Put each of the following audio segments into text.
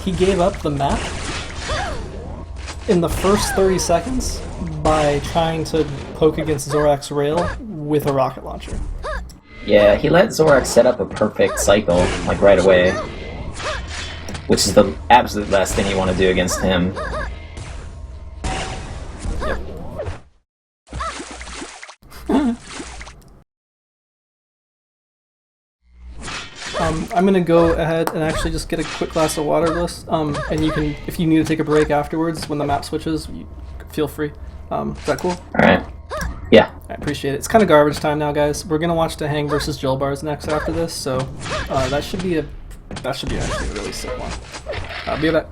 he gave up the map in the first 30 seconds by trying to poke against Zorak's rail with a rocket launcher. Yeah, he let Zorak set up a perfect cycle, like right away. Which is the absolute last thing you want to do against him. I'm gonna go ahead and actually just get a quick glass of water, Bliss. And you can, if you need to take a break afterwards when the map switches, feel free. Is that cool? Alright. Yeah. I appreciate it. It's kind of garbage time now, guys. We're gonna watch the Hang versus Jill bars next after this, so that should be actually a really sick one. I'll be right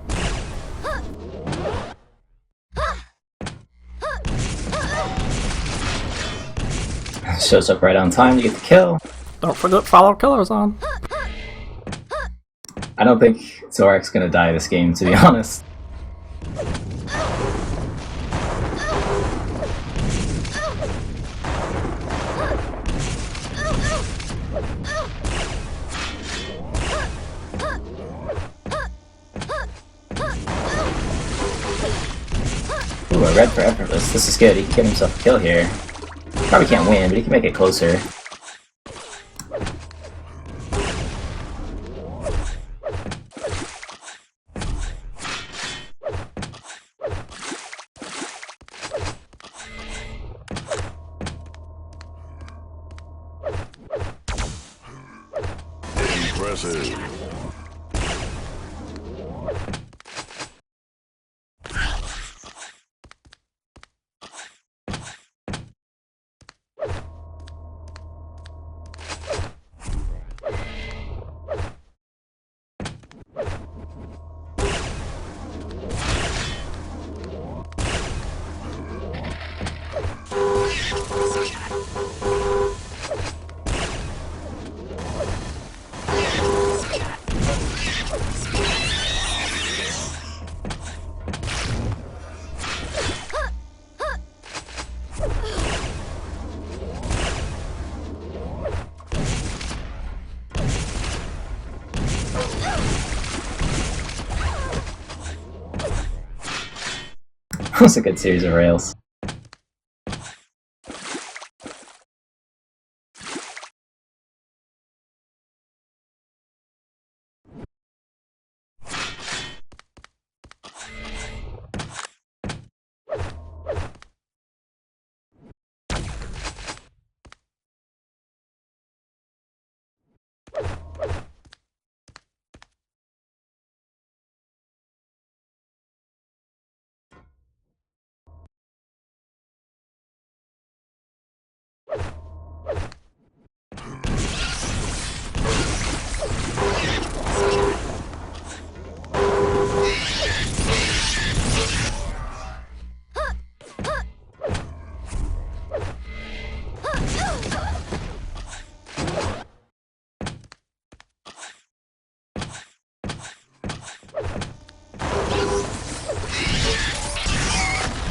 back. Shows up right on time to get the kill. Don't forget follow killers on. I don't think Zorak's gonna die this game, to be honest. Ooh, a red for effortless. This is good. He can get himself a kill here. Probably can't win, but he can make it closer. Impressive. That was a good series of rails.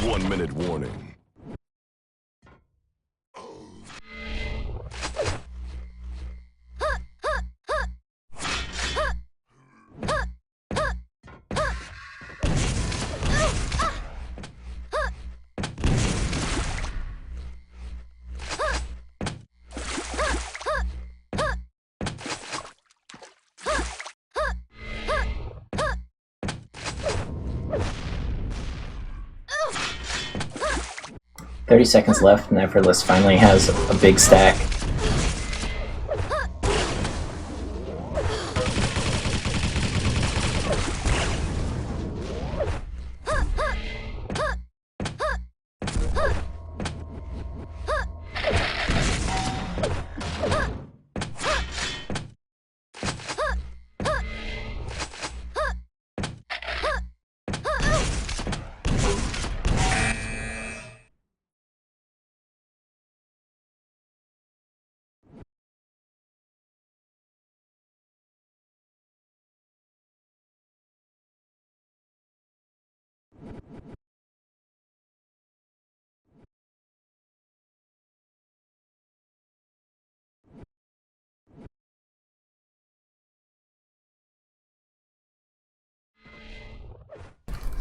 One-minute warning. "30 seconds left, and Effortless finally has a big stack.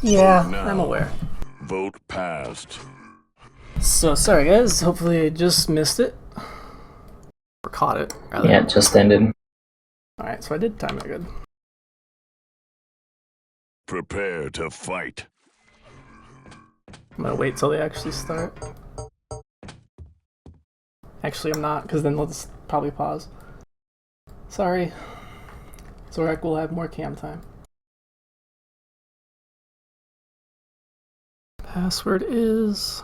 Yeah, I'm aware. Vote passed. So, sorry guys, hopefully I just missed it. Or caught it, rather. Yeah, it just ended. Alright, so I did time it good. Prepare to fight. I'm gonna wait till they actually start. Actually, I'm not, because then they'll just probably pause. Sorry. Zorak will have more cam time. Password is...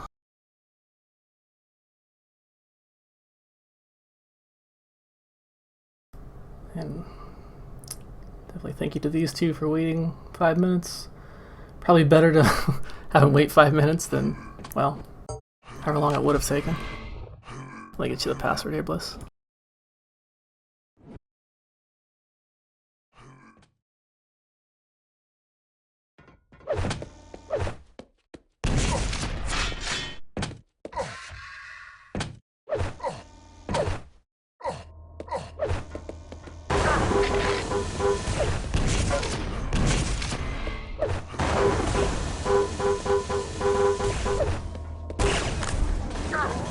And definitely thank you to these two for waiting 5 minutes. Probably better to have them wait 5 minutes than, well, however long it would have taken. Let me get you the password here, Bliss.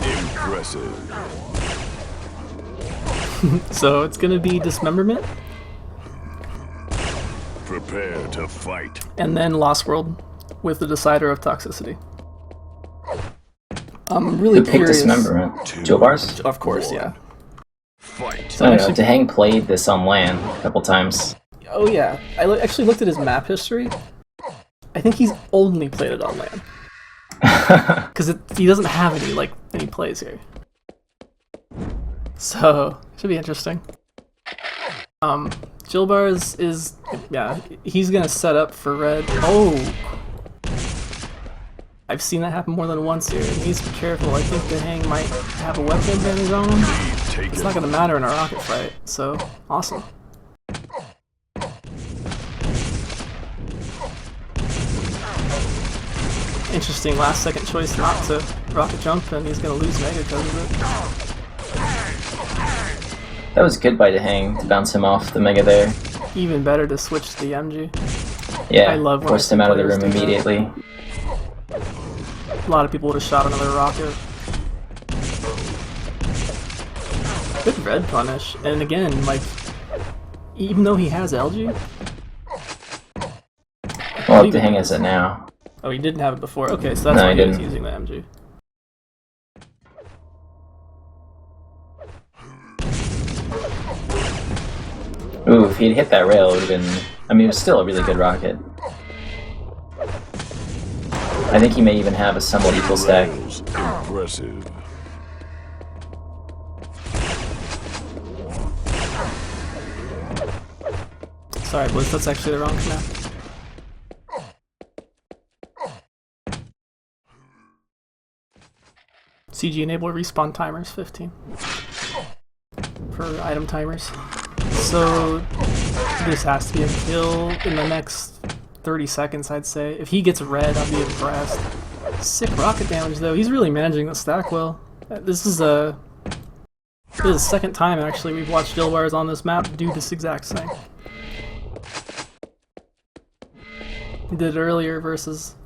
Impressive. So it's gonna be Dismemberment, Prepare to fight. and then Lost World with the Decider of Toxicity. I'm really Who picked curious. Dismemberment? Duel bars? Of course, yeah. Fight. So I I'm don't know, actually, Dehang played this on LAN a couple times. oh yeah, I actually looked at his map history. I think he's only played it on LAN. Because he doesn't have any plays here. So, should be interesting. Jilbars is, yeah, he's gonna set up for red. Oh! I've seen that happen more than once here. He needs to be careful. I think Dehang might have a weapon advantage on him. It's not gonna matter in a rocket fight, so awesome. Interesting last second choice not to rocket jump, and he's gonna lose Mega because of it. That was good by Dehang to bounce him off the Mega there. Even better to switch to the MG. Yeah, I love when forced I him see out of the players room do that. immediately. A lot of people would have shot another rocket. Good red punish, and again, even though he has LG, Well, Dehang has it now. oh, he didn't have it before. Okay, so that's No, why he he was didn't. using the MG. Ooh, if he'd hit that rail, it would have been... I mean, it was still a really good rocket. I think he may even have a somewhat equal stack. Rails. Impressive. Sorry, Blitz, that's actually the wrong command. CG enable respawn timers 15 for item timers. So this has to be a kill in the next 30 seconds, I'd say. If he gets red, I'll be impressed. Sick rocket damage though. He's really managing the stack well. This is the second time actually we've watched Jilbars on this map do this exact thing. He did it earlier versus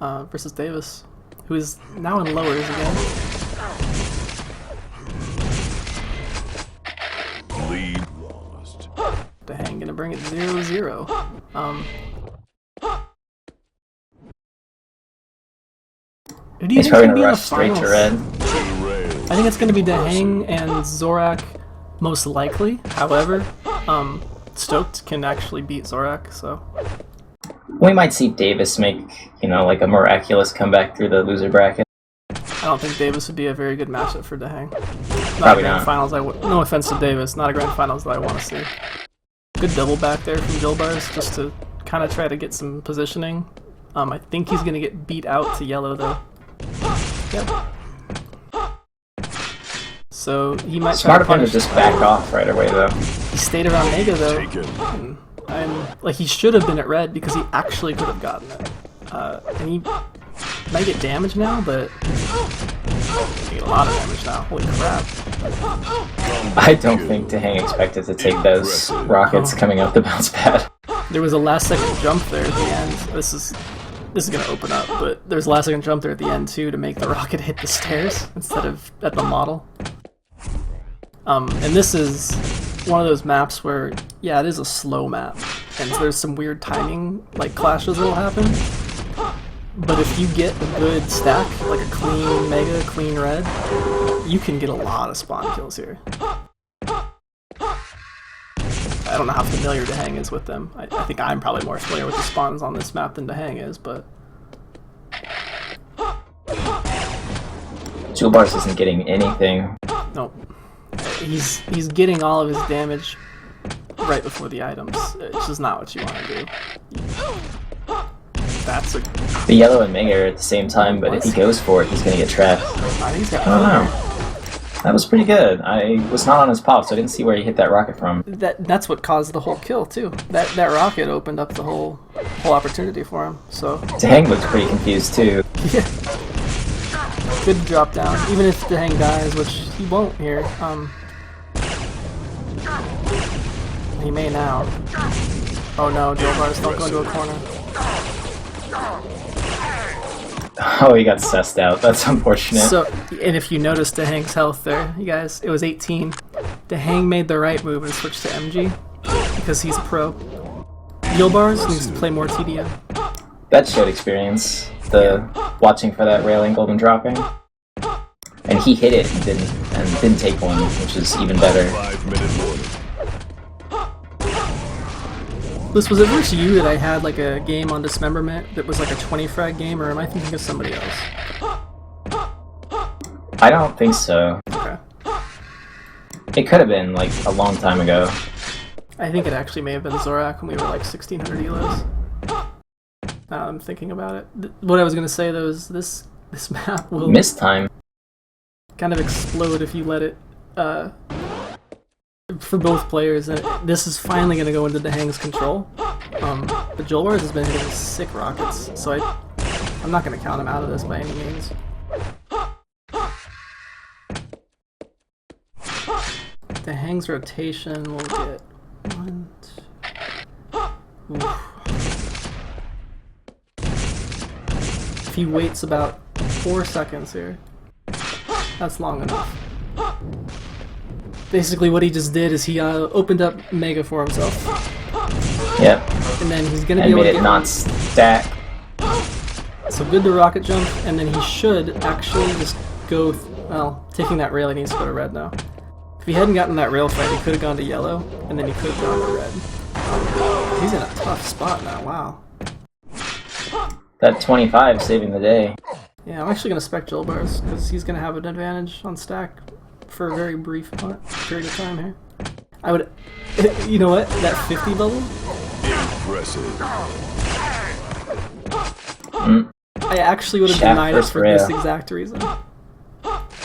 Davis, who is now in lowers again. Lead lost. Dehang gonna bring it 0-0. Who do you He's think's probably gonna be gonna in the rush straight to finals? red. To rails. I think it's gonna be Dehang and Zorak most likely. However, Stoked can actually beat Zorak, so We might see Davis make, you know, like a miraculous comeback through the loser bracket. I don't think Davis would be a very good matchup for Dehang. Not Probably a grand not. finals. No offense to Davis, not a grand finals that I want to see. Good double back there from Jilbars just to kind of try to get some positioning. I think he's gonna get beat out to yellow though. Yep. So he might try Smart to of him to punish. just back off right away, though. He stayed around Mega though. Take it. Like he should have been at red because he actually could have gotten it. And he might get damage now, but he get a lot of damage now. Holy crap! I don't think Dehang expected to take those rockets coming up the bounce pad. There was a last second jump there at the end. This is this is gonna open up, but there's a last second jump there at the end too to make the rocket hit the stairs instead of at the model. And this is one of those maps where, yeah, it is a slow map, and so there's some weird timing like clashes that'll happen. But if you get a good stack, like a clean mega, clean red, you can get a lot of spawn kills here. I don't know how familiar Dehang is with them. I think I'm probably more familiar with the spawns on this map than Dehang is, but... Duel Bars isn't getting anything. Nope. He's getting all of his damage right before the items. It's just not what you want to do. That's a... The yellow and mega are at the same time, but if he goes for it, he's gonna get trapped. I think he's got... I don't know. That was pretty good. I was not on his pop, so I didn't see where he hit that rocket from. That's what caused the whole kill too. That rocket opened up the whole opportunity for him. So Dehang looked pretty confused too. yeah, good drop down. Even if Dehang dies, which he won't here. He may now. Oh no, Duel Bars, don't go into a corner. Oh, he got sussed out. That's unfortunate. So, and if you notice Dehang's health there, you guys, it was 18. Dehang made the right move and switched to MG because he's pro. Duel Bars needs to play more TDM. That showed experience. The watching for that railing golden dropping, and he hit it and didn't take one, which is even better. 5-minute warning. This was it versus you that I had like a game on Dismemberment that was like a 20 frag game, or am I thinking of somebody else? I don't think so. Okay. It could have been like a long time ago. I think it actually may have been Zorak when we were like 1600 elos. Now I'm thinking about it. What I was gonna say though is this map will Missed time. kind of explode if you let it for both players, and this is finally going to go into Dehang's control. But Duel Bars has been hitting sick rockets, so I'm not going to count him out of this by any means. Dehang's rotation will get 1, 2... Oof. If he waits about 4 seconds here, that's long enough. Basically what he just did is he opened up Mega for himself. Yep. And then he's going to be And able made to it not stack. So good to rocket jump, and then he should actually just go... well, taking that rail, he needs to go to red now. If he hadn't gotten that rail fight, he could have gone to yellow, and then he could have gone to red. He's in a tough spot now, wow. That 25 saving the day. Yeah, I'm actually going to spec Duel Bars, because he's going to have an advantage on stack for a very brief period of time here. I would... you know what? That 50 bubble? Impressive. I actually would have Shaft denied it versus for rail. this exact reason.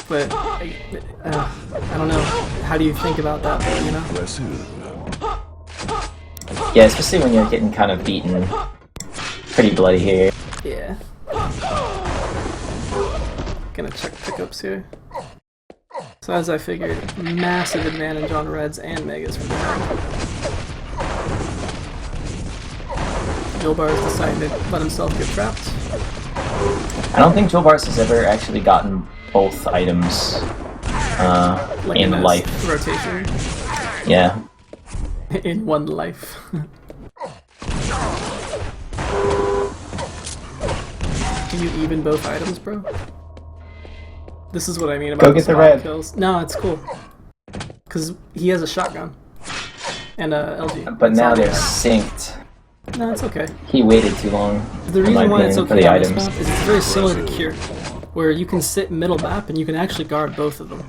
But, I don't know. How do you think about that, you know? Impressive. Yeah, especially when you're getting kind of beaten. Pretty bloody here. Yeah. Gonna check pickups here. So as I figured, massive advantage on reds and megas from Dehang. Duel Bars decided to let himself get trapped. I don't think Duel Bars has ever actually gotten both items Like in a life. rotation. Yeah. In one life. Can you even both items, bro? This is what I mean about Go get the spot red. kills. No, it's cool. Because he has a shotgun. And a LG. But now It's all they're synced. No, it's okay. He waited too long. The in my reason why it's opinion, for okay the on this items. map is it's very similar to Cure, where you can sit middle map and you can actually guard both of them.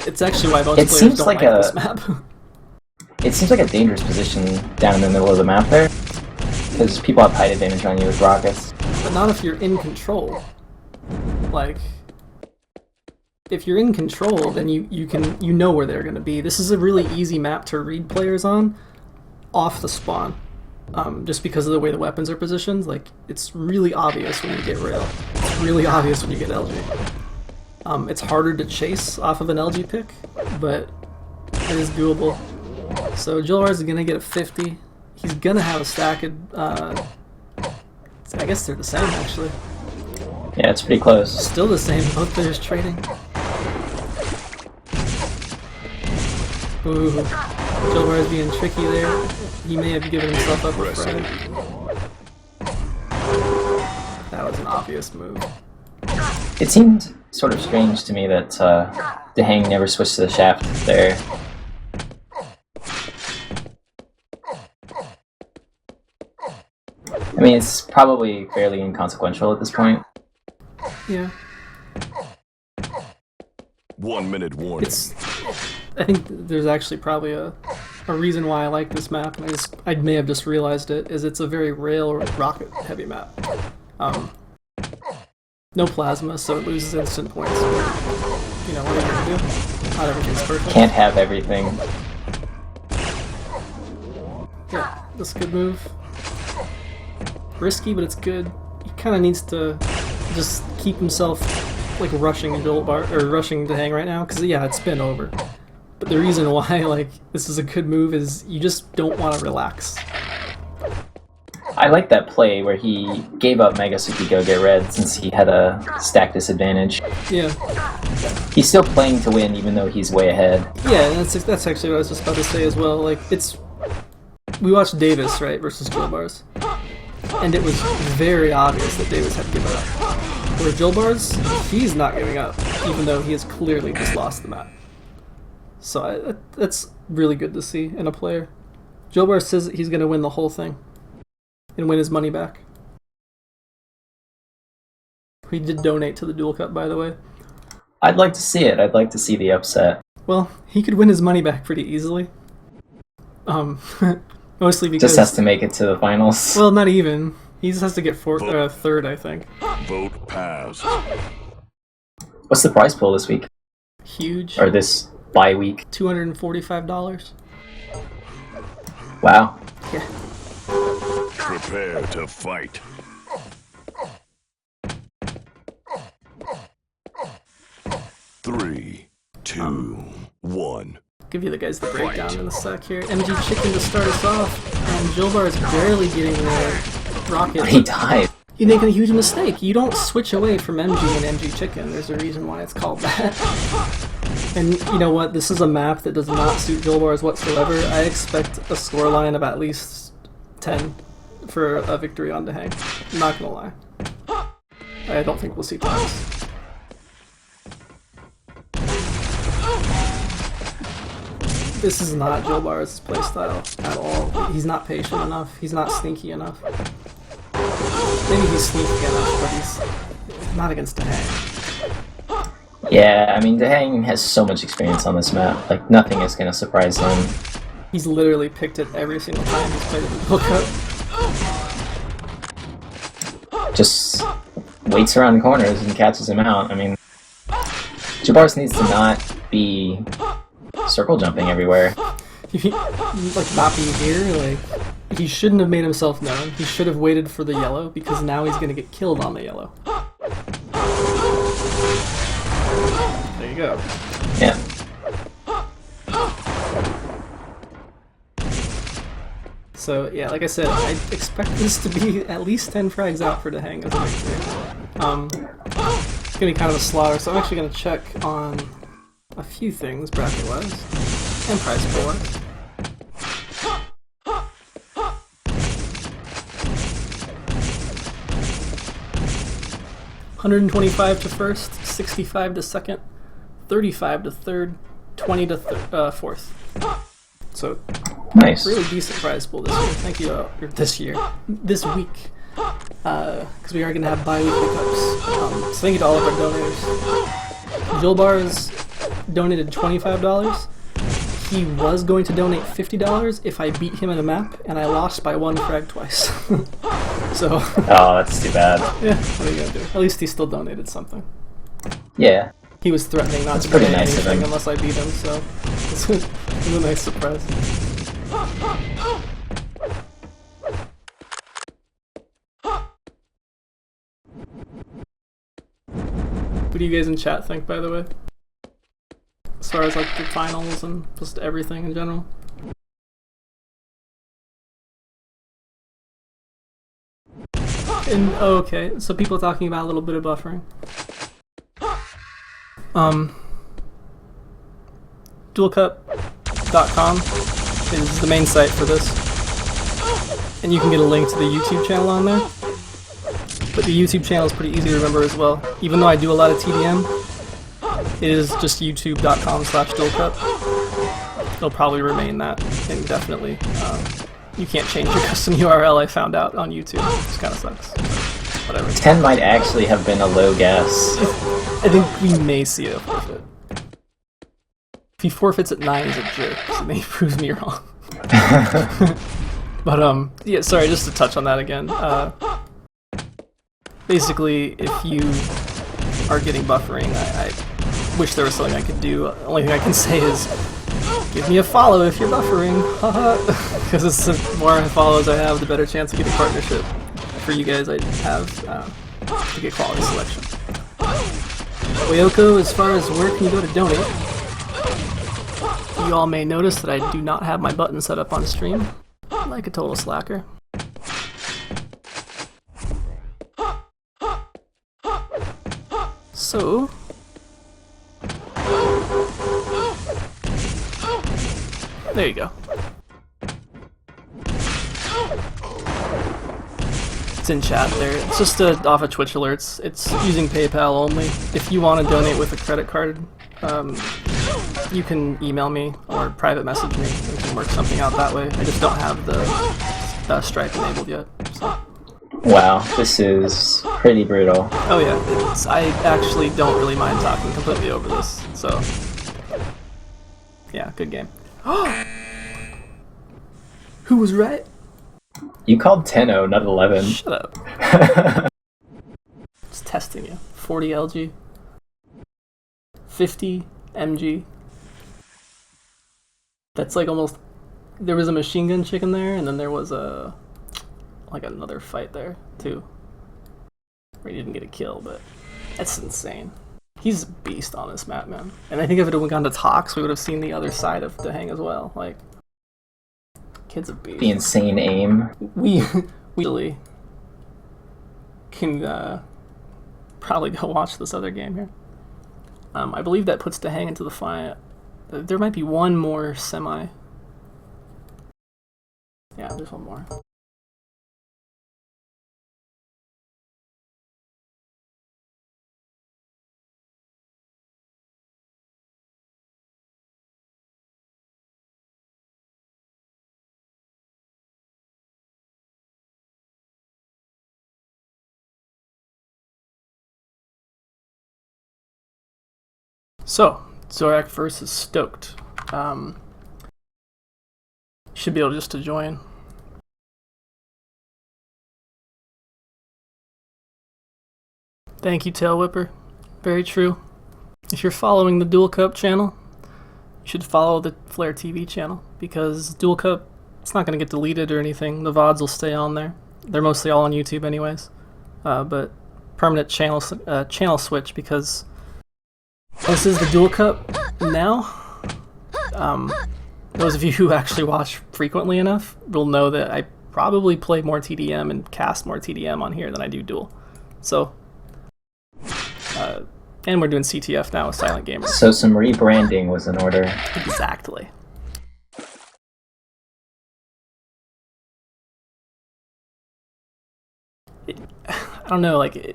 It's actually why most It players seems don't like like a- this map. It seems like a dangerous position down in the middle of the map there. Because people have height advantage on you with rockets. But not if you're in control. Like, if you're in control, then you know where they're gonna be. This is a really easy map to read players on off the spawn. Just because of the way the weapons are positioned. Like, it's really obvious when you get rail. It's really obvious when you get LG. It's harder to chase off of an LG pick, but it is doable. So Duel Bars is gonna get a 50. he's gonna have a stack of, I guess they're the same actually. Yeah, it's pretty close. Still the same, both players trading. Ooh, Jolbar is being tricky there. He may have given himself up a frag. That was an obvious move. It seemed sort of strange to me that Dehang never switched to the shaft there. I mean, it's probably fairly inconsequential at this point. Yeah. 1 minute warning. I think there's actually probably a reason why I like this map, and I may have just realized it, is it's a very rail rocket heavy map. No plasma, so it loses instant points. You know, what are you gonna do? Not everything's perfect. Can't have everything. Yeah, that's a good move. Risky, but it's good. He kind of needs to just keep himself like rushing Jolbar or rushing to hang right now, because yeah, it's been over. But the reason why like this is a good move is you just don't want to relax. I like that play where he gave up Mega so he could go get red since he had a stack disadvantage. Yeah. He's still playing to win even though he's way ahead. Yeah, and that's actually what I was just about to say as well. Like we watched Davis, right, versus Jolbars, and it was very obvious that Davis had given up. Where Jolbars, he's not giving up, even though he has clearly just lost the map. So that's really good to see in a player. Jolbars says he's going to win the whole thing and win his money back. He did donate to the Duel Cup, by the way. I'd like to see it. I'd like to see the upset. Well, he could win his money back pretty easily. Mostly because... Just has to make it to the finals. Well, not even. He just has to get third, I think. Vote passed. What's the prize pool this week? Huge. Or this bye week? $245. Wow. Yeah. Prepare to fight. Three, two, one. Give you the guys the breakdown in a sec here. MG Chicken to start us off, and Jolbar is barely getting the rocket. He died. You're making a huge mistake. You don't switch away from MG and MG Chicken. There's a reason why it's called that. And you know what? This is a map that does not suit Jolbars whatsoever. I expect a scoreline of at least 10 for a victory on Dehang. I'm not gonna lie. I don't think we'll see ties. This is not Jolbar's playstyle at all. He's not patient enough. He's not sneaky enough. Maybe he's sneaky enough, but he's not against Dehang. Yeah, I mean, Dehang has so much experience on this map. Like, nothing is going to surprise him. He's literally picked it every single time he's played in the Duel Cup. Just waits around corners and catches him out. I mean, Jabars needs to not be circle jumping everywhere. Like, not being here, like, he shouldn't have made himself known. He should have waited for the yellow, because now he's gonna get killed on the yellow. There you go. Yeah. So, yeah, like I said, I expect this to be at least 10 frags out for Dehang as a victory. It's gonna be kind of a slaughter, so I'm actually gonna check on a few things bracket-wise and prize pool-wise. $125 to first, 65 to second, 35 to third, 20 to fourth. So, Nice. really decent prize pool this year. Thank you, this week, because we are going to have bi-weekly cups. So thank you to all of our donors. Jolbar's donated $25. He was going to donate $50 if I beat him in a map, and I lost by 1 frag twice. So. Oh, that's too bad. Yeah, what are you gonna do? At least he still donated something. Yeah. He was threatening not That's to pretty donate nice of anything him. unless I beat him, so it's a nice surprise. What do you guys in chat think, by the way? As far as like the finals and just everything in general? Oh, okay, so people are talking about a little bit of buffering. Duelcup.com is the main site for this. And you can get a link to the YouTube channel on there. But the YouTube channel is pretty easy to remember as well. Even though I do a lot of TDM, it is just youtube.com/duelcup. It'll probably remain that indefinitely. You can't change your custom URL, I found out on YouTube. This kind of sucks. Whatever. 10 might actually have been a low guess. I think we may see a forfeit. If he forfeits at 9, he's a jerk, so then he proves me wrong. But, yeah, sorry, just to touch on that again. Basically, if you are getting buffering, I wish there was something I could do. The only thing I can say is, give me a follow if you're buffering, because the more follows I have, the better chance of getting partnership for you guys I have to get quality selection. Oyoko, as far as where can you go to donate, you all may notice that I do not have my button set up on stream, like a total slacker. So, there you go. It's in chat there. It's just off of Twitch alerts. It's using PayPal only. If you want to donate with a credit card, you can email me or private message me. We can work something out that way. I just don't have the Stripe enabled yet. So. Wow, this is pretty brutal. Oh yeah, I actually don't really mind talking completely over this. So, yeah, good game. Who was right? You called 10-0, not 11. Shut up. Just testing you. 40 LG. 50 MG. That's like almost... There was a machine gun chicken there, and then there was a... like another fight there, too. Where he didn't get a kill, but... That's insane. He's a beast on this map, man. And I think if it had gone to Tox, we would have seen the other side of the hang as well. Like... Kid's a beast. The insane aim. We really can probably go watch this other game here. I believe that puts the hang into the final. There might be one more semi. Yeah, there's one more. So, Zorak versus Stoked. Should be able just to join. Thank you, Tail Whipper. Very true. If you're following the Duel Cup channel, you should follow the Flare TV channel, because Duel Cup, it's not going to get deleted or anything. The VODs will stay on there. They're mostly all on YouTube anyways. But permanent channel switch, because this is the Duel Cup now. Those of you who actually watch frequently enough will know that I probably play more TDM and cast more TDM on here than I do Duel. So, and we're doing CTF now with Silent Gamer. So some rebranding was in order. Exactly. I don't know, like,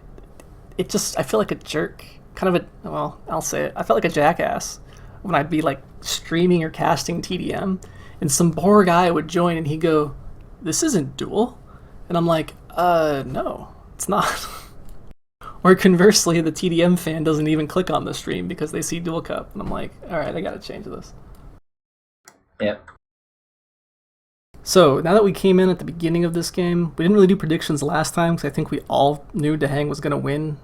it just, I feel like a jerk. Kind of a, well, I'll say it. I felt like a jackass when I'd be like streaming or casting TDM, and some poor guy would join and he'd go, "This isn't Duel," and I'm like, no, it's not. Or conversely, the TDM fan doesn't even click on the stream because they see Duel Cup, and I'm like, all right, I gotta change this. Yep. So now that we came in at the beginning of this game, we didn't really do predictions last time because I think we all knew Dehang was gonna win.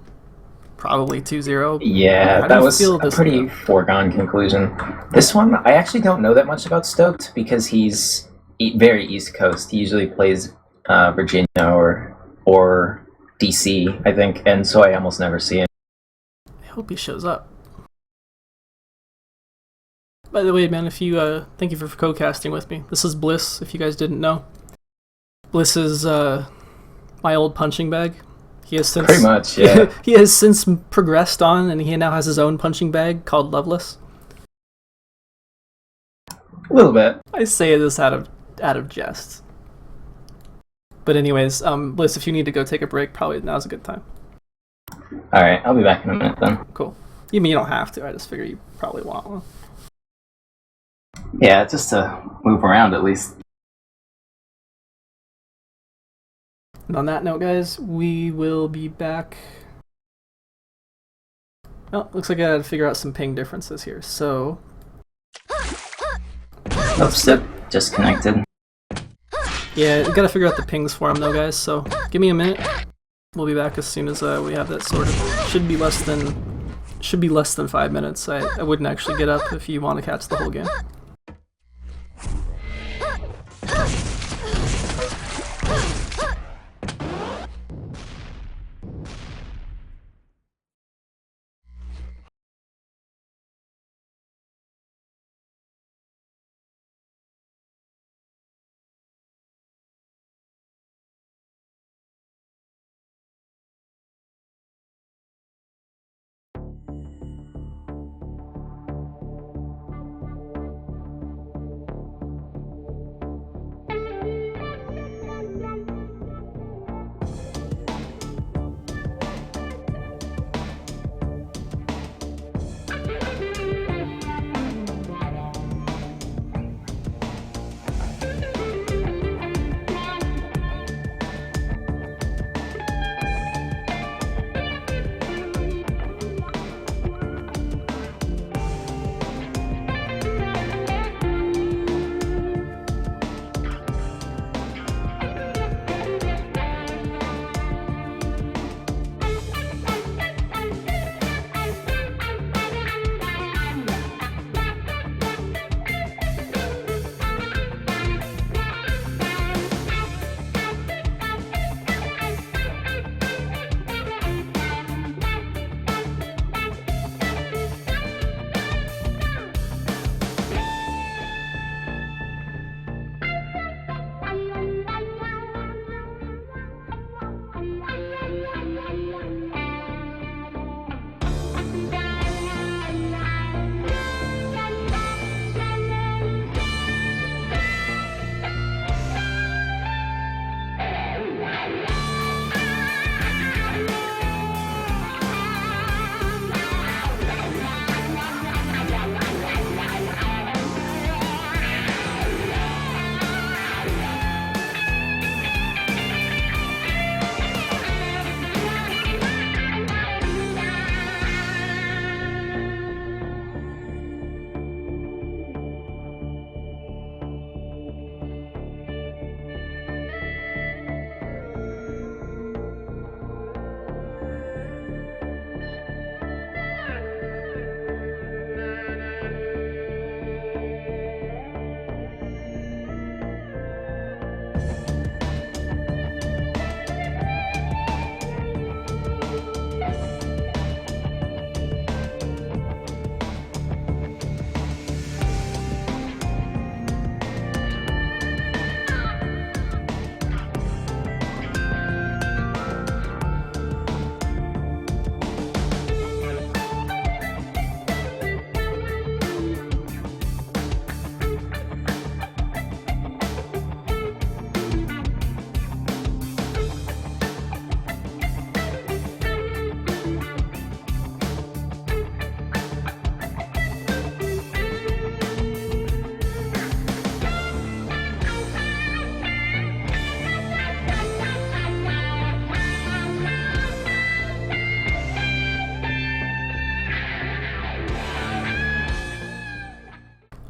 Probably 2-0. Yeah, that was a pretty foregone conclusion. This one, I actually don't know that much about Stoked because he's very East Coast. He usually plays Virginia or DC, I think, and so I almost never see him. I hope he shows up. By the way, man, if you thank you for co-casting with me. This is Bliss, if you guys didn't know. Bliss is my old punching bag. He has since Pretty much, yeah. he has since progressed on, and he now has his own punching bag called Loveless. A little bit. I say this out of jest. But anyways, Liz, if you need to go take a break, probably now's a good time. Alright, I'll be back in a minute then. Cool. You mean you don't have to, I just figure you probably want one. Yeah, just to move around at least. And on that note, guys, we will be back. Oh, looks like I had to figure out some ping differences here, so... Oops, just connected. Yeah, we gotta figure out the pings for him though, guys, so give me a minute. We'll be back as soon as we have that sorted. Should be less than 5 minutes. I wouldn't actually get up if you want to catch the whole game.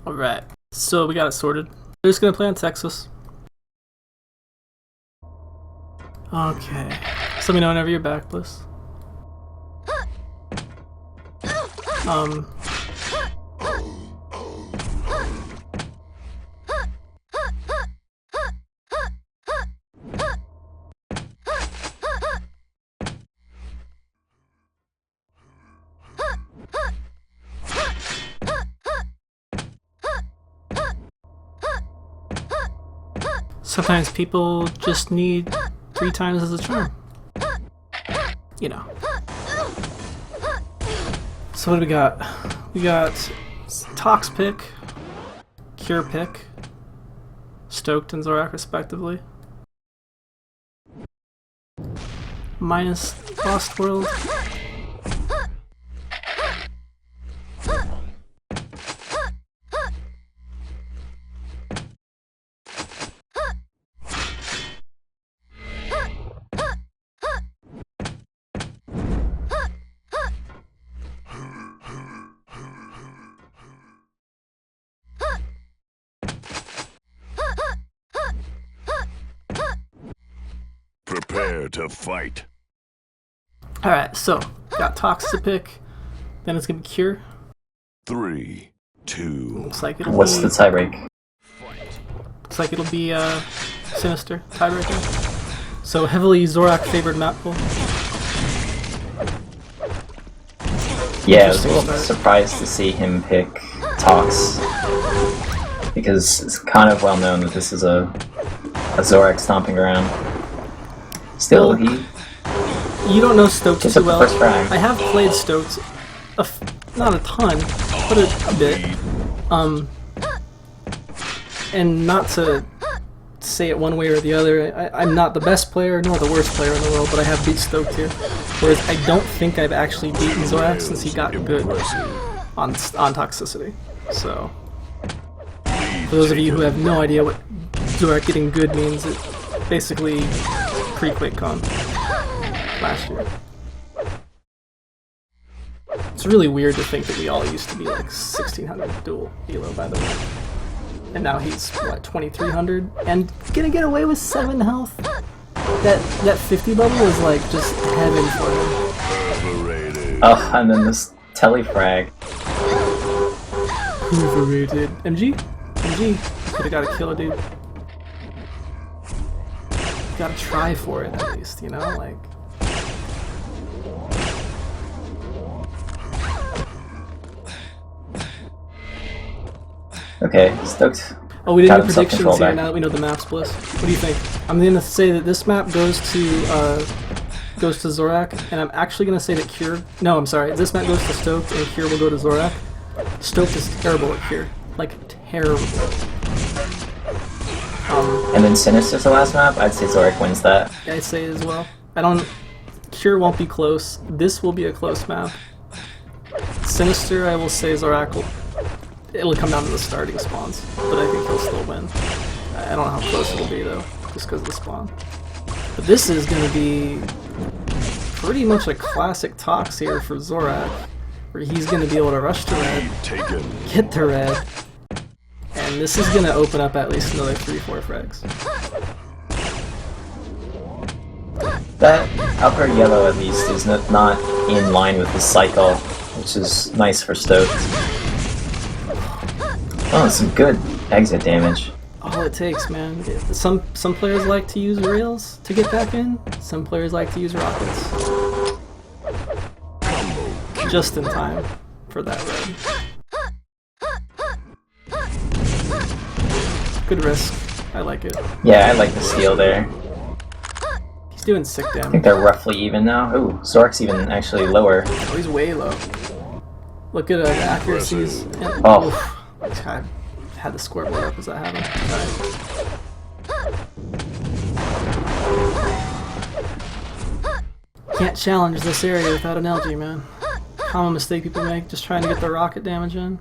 Alright, so we got it sorted. We're just gonna play on Texas. Okay. So let me know whenever you're back, Bliss. Sometimes people just need 3 times as a charm. You know. So what do we got? We got Tox pick, Cure pick, Stoked and Zorak respectively. Minus Lost World. Prepare to fight. Alright, so got Tox to pick, then it's gonna be Cure. 3, 2. Looks like it'll What's be, the tiebreak? looks like it'll be Sinister tiebreaker. So heavily Zorak favored map pool. Yeah, I was a little surprised to see him pick Tox, because it's kind of well known that this is a Zorak stomping around. Still, You don't know Stoked gets too up the well. first frag. I have played Stoked, not a ton, but a bit. And not to say it one way or the other, I'm not the best player nor the worst player in the world, but I have beat Stoked here. Whereas I don't think I've actually beaten Zorak since he got good on Toxicity. So, for those of you who have no idea what Zorak getting good means, it basically pre-Quake Con last year. It's really weird to think that we all used to be like 1600 dual elo, by the way. And now he's, what, 2300? And gonna get away with 7 health? That 50 bubble is like just heaven for him. Overrated. Oh, and then this telefrag. Overrated. MG? MG. Could've got a killer, dude. Gotta try for it at least, you know? Like. Okay, Stoked. Oh, we didn't got do himself predictions control here back. now that we know the map's bliss. What do you think? I'm gonna say that this map goes to Zorak, and I'm actually gonna say that Cure. No, I'm sorry. This map goes to Stoked, and Cure will go to Zorak. Stoked is terrible at Cure, like terrible. And then Sinister's the last map. I'd say Zorak wins that. I'd say as well. I don't. Cure won't be close. This will be a close map. Sinister, I will say Zorak will. It'll come down to the starting spawns, but I think he'll still win. I don't know how close it'll be though, just because of the spawn. But this is going to be pretty much a classic Tox here for Zorak, where he's going to be able to rush to red, get to red, and this is going to open up at least another 3-4 frags. That upper yellow at least is not in line with the cycle, which is nice for Stoked. Oh, some good exit damage. All it takes, man. Some players like to use rails to get back in. Some players like to use rockets. Just in time for that red. Good risk. I like it. Yeah, I like the steal there. He's doing sick I think damage. they're roughly even now. Ooh, Zorak's even actually lower. Oh, he's way low. Look at the accuracies. And, Oh. I had the scoreboard up as that happened. Alright. Can't challenge this area without an LG, man. Common mistake people make, just trying to get their rocket damage in.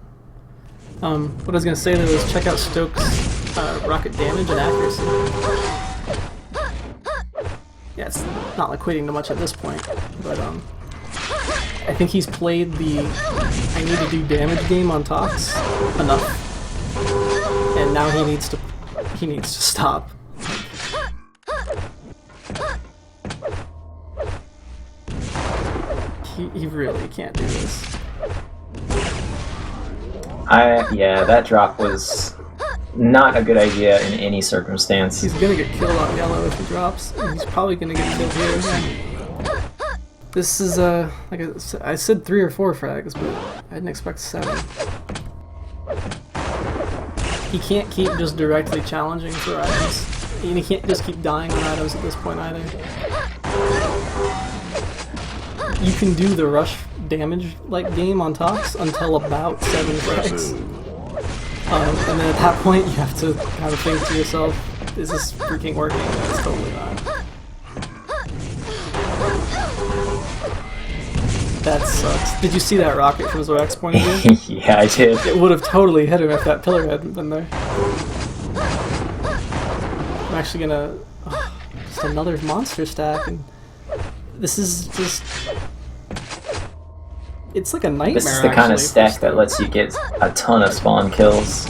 What I was gonna say though is check out Stokes' rocket damage and accuracy. Yeah, it's not equating to much at this point, but I think he's played the I need to do damage game on Tox enough, and now he needs to stop. He really can't do this. Yeah, that drop was not a good idea in any circumstance. He's gonna get killed on yellow if he drops, and he's probably gonna get killed here. This is like I said 3 or 4 frags, but I didn't expect 7. He can't keep just directly challenging for items. And you can't just keep dying on items at this point either. You can do the rush damage like game on Tox until about 7 frags. And then at that point you have to kind of think to yourself, is this freaking working? And it's totally not. That sucks. Did you see that rocket from Zorak's point of view? Yeah, I did. It would have totally hit him if that pillar hadn't been there. I'm actually gonna... just another monster stack, and this is just... It's like a nightmare, This is the kind of stack that lets you get a ton of spawn kills.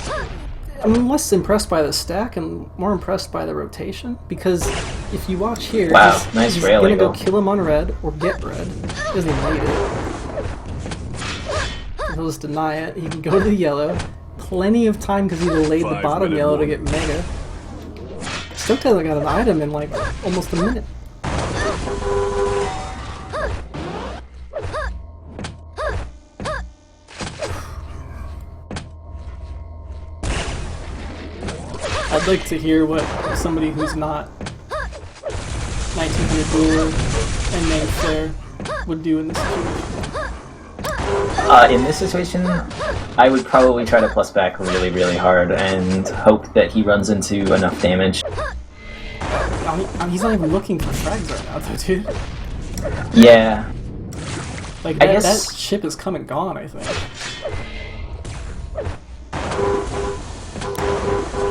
I'm less impressed by the stack and more impressed by the rotation, because if you watch here, Wow, nice he's rail gonna angle. go kill him on red or get red. He doesn't even need it. He'll just deny it. He can go to the yellow. Plenty of time because he delayed the bottom yellow to get mega. Stoked hasn't got an item in like almost a minute. I'd like to hear what somebody who's not 1900 Dueler and named Flare would do in this situation. In this situation, I would probably try to plus back really, really hard and hope that he runs into enough damage. I mean, he's not even looking for frags right now, though, dude. Yeah. Like, that ship is come and gone, I think.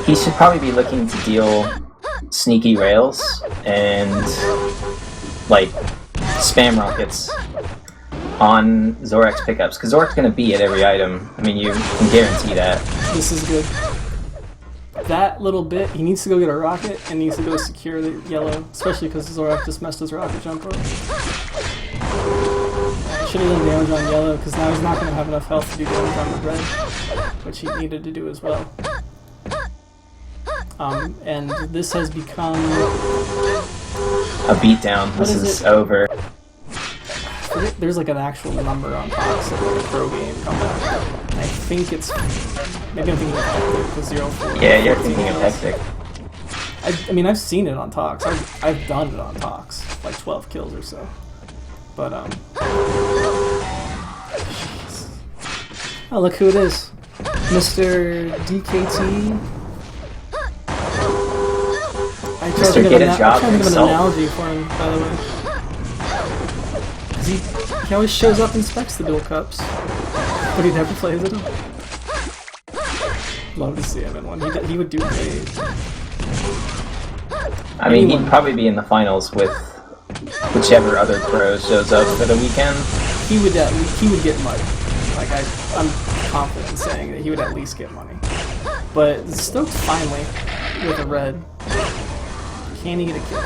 He should probably be looking to deal sneaky rails and, like, spam rockets on Zorak's pickups, because Zorak's going to be at every item. I mean, you can guarantee that. This is good. That little bit, he needs to go get a rocket and needs to go secure the yellow, especially because Zorak just messed his rocket jump up. Should have done damage on yellow, because now he's not going to have enough health to do damage on the red, which he needed to do as well. And this has become... a beatdown. This is over. There's like an actual number on Fox, like a pro game comeback. I think it's... maybe I'm thinking of Hectic, the 0-4. Yeah, you're thinking of Hectic. I mean, I've seen it on Tox. I've done it on Tox, like 12 kills or so. But, jeez. Oh, look who it is. Mr. DKT. I tried to think of an analogy for him, by the way. He always shows up and specs the dual cups, but he never plays it. Love to see him in one. He would do great. I mean, he'd probably be in the finals with whichever other pro shows up for the weekend. He would get money. Like I'm confident in saying that he would at least get money. But Stoked finally with a red. Can he get a kill?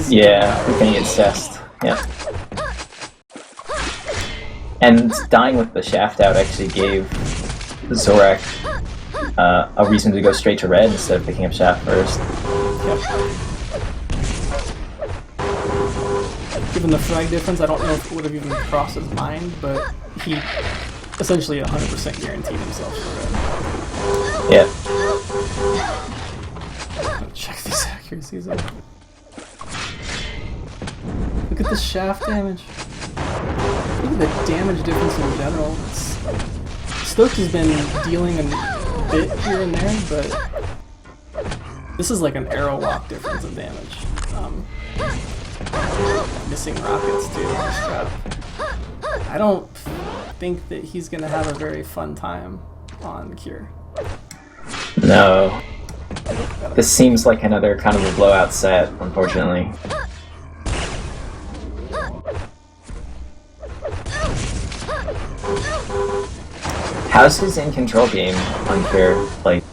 Yeah, we're gonna get cessed. Yeah. And dying with the shaft out actually gave Zorak a reason to go straight to red instead of picking up shaft first. Yep. Given the frag difference, I don't know if it would have even crossed his mind, but he essentially 100% guaranteed himself for red. Yeah. Check these accuracies out. Look at the shaft damage. Look at the damage difference in general. Stoked has been dealing a bit here and there, but this is like an arrow walk difference of damage. Missing rockets too on the strap. I don't think that he's gonna have a very fun time on Cure. No. This seems like another kind of a blowout set, unfortunately. How's his in-control game on Cure? Like,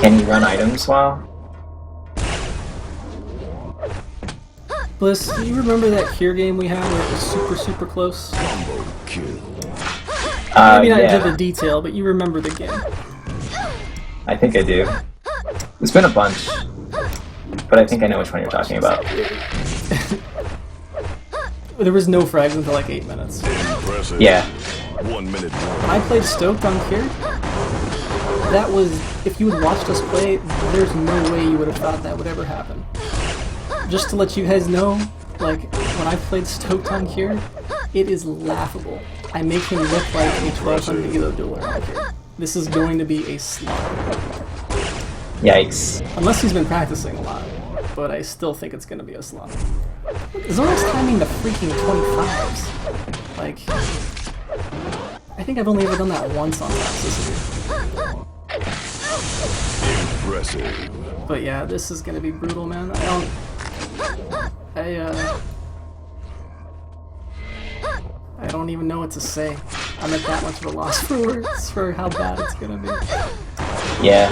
can he run items well? Bliss, do you remember that Cure game we had where it was super close? Maybe not into the detail, but you remember the game. I think I do. There's been a bunch, but I think I know which one you're talking about. There was no frags until like 8 minutes. Impressive. Yeah. 1 minute. When I played Stoked on Cure, that was, if you had watched us play, there's no way you would have thought that would ever happen. Just to let you guys know, like, when I played Stoked on Kier, it is laughable. I make him look like a 1200 elo dueler on Kier. This is going to be a slog. Yikes. Unless he's been practicing a lot, but I still think it's going to be a slog. Zorak's timing the freaking 25s. Like, I think I've only ever done that once on Toxicity. Impressive. But yeah, this is going to be brutal, man. I don't even know what to say. I'm at that much of a loss for words for how bad it's gonna be. Yeah.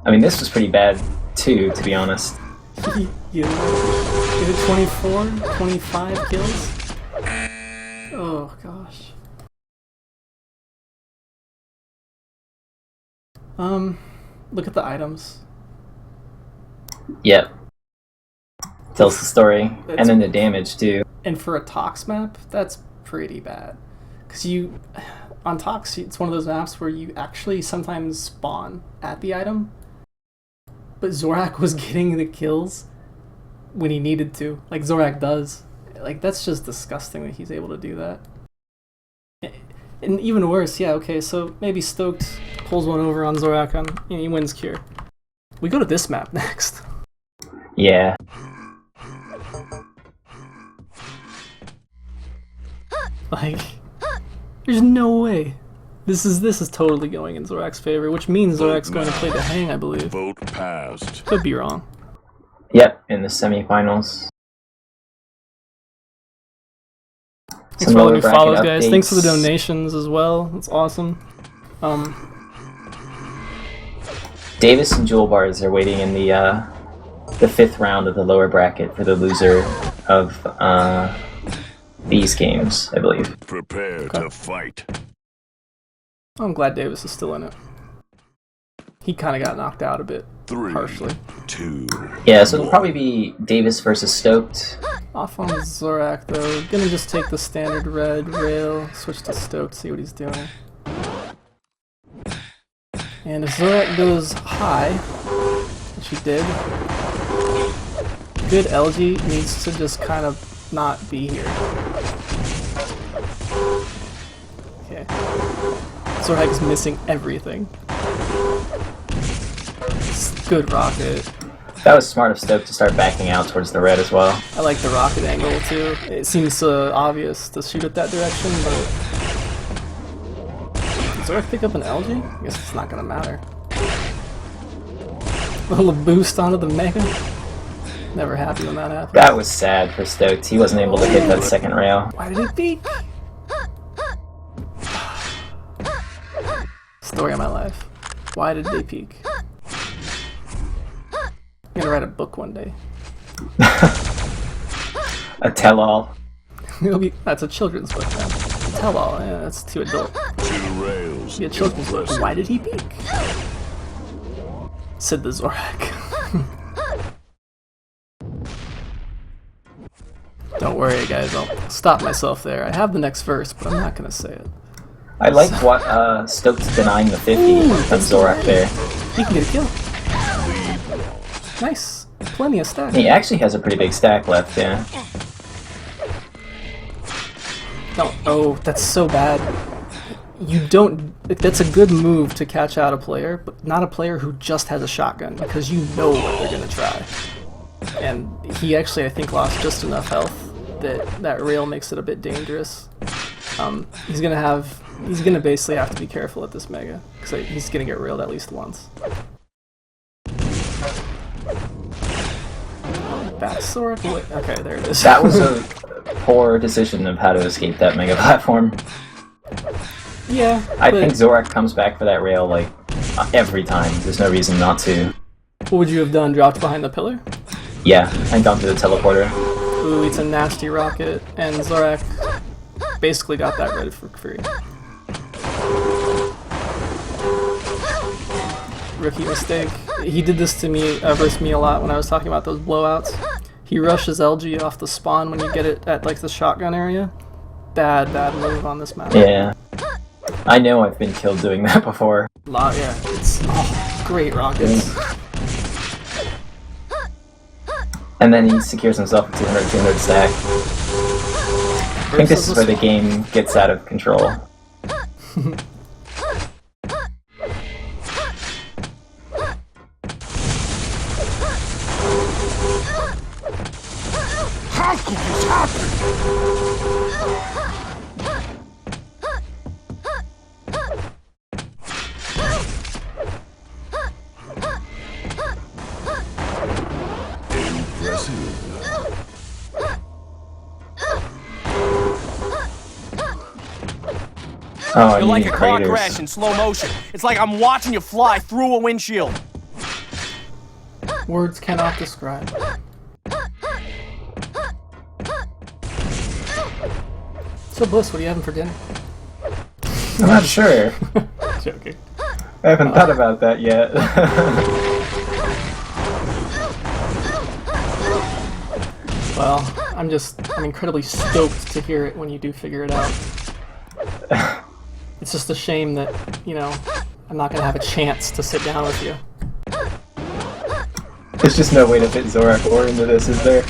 I mean, this was pretty bad too, to be honest. You is it 24, 25 kills? Oh gosh. Look at the items. Yep. Tells the story, and then the damage too. And for a Tox map, that's pretty bad. Because on Tox, it's one of those maps where you actually sometimes spawn at the item, but Zorak was getting the kills when he needed to, like Zorak does. Like, that's just disgusting that he's able to do that. And even worse, yeah, okay, so maybe Stoked pulls one over on Zorak and he wins Cure. We go to this map next. Yeah. Like, there's no way. This is totally going in Zorak's favor, which means Zorak's going to play the Hang, I believe. Vote passed. Could be wrong. Yep, in the semifinals. Thanks for all the new follows, guys. Thanks for the donations as well. That's awesome. Davis and Jewel Bars are waiting in the 5th round of the lower bracket for the loser of these games, I believe. Prepare to fight. I'm glad Davis is still in it. He kind of got knocked out a bit, 3, harshly. 2. Yeah, so it'll probably be Davis versus Stoked. Off on Zorak, though. Gonna just take the standard red rail, switch to Stoked, see what he's doing. And if Zorak goes high, which he did, good LG needs to just kind of not be here. Okay. Zorak is missing everything. Good rocket. That was smart of Stoked to start backing out towards the red as well. I like the rocket angle too. It seems obvious to shoot at that direction, but... Does Zorak pick up an LG? I guess it's not gonna matter. A little boost onto the Mega. Never happy when that happens. That was sad for Stoked. He wasn't able to hit that second rail. Why did it peak? Story of my life. Why did they peak? I'm gonna write a book one day. A tell-all. That's a children's book now. A tell-all, yeah, that's too adult. 2 rails. Be a children's book. Why did he peak? Said the Zorak. Don't worry, guys. I'll stop myself there. I have the next verse, but I'm not gonna say it. I like what Stoked's denying the 50 of Zorak there. He can get a kill. Nice. Plenty of stack. He actually has a pretty big stack left, yeah. No, oh, that's so bad. You don't... That's a good move to catch out a player, but not a player who just has a shotgun, because you know what they're gonna try. And he actually, I think, lost just enough health that rail makes it a bit dangerous. He's gonna basically have to be careful at this Mega, because he's gonna get railed at least once. Backsoar? Okay, there it is. That was a poor decision of how to escape that Mega platform. Yeah, I think Zorak comes back for that rail, like, every time. There's no reason not to. What would you have done? Dropped behind the pillar? Yeah, and gone through the teleporter. Ooh, it's a nasty rocket, and Zorak basically got that red for free. Rookie mistake. He did this to me, versus me a lot when I was talking about those blowouts. He rushes LG off the spawn when you get it at like the shotgun area. Bad move on this map. Yeah. I know I've been killed doing that before. Yeah, it's great rockets. And then he secures himself a 200 stack. I think this is where the game gets out of control. How could this happen? Oh, You're like a car craters. crash in slow motion. It's like I'm watching you fly through a windshield. Words cannot describe. So Bliss, what are you having for dinner? I'm not sure. Joking. I haven't thought about that yet. Well, I'm incredibly stoked to hear it when you do figure it out. It's just a shame that, you know, I'm not gonna have a chance to sit down with you. There's just no way to fit Zorak or into this, is there?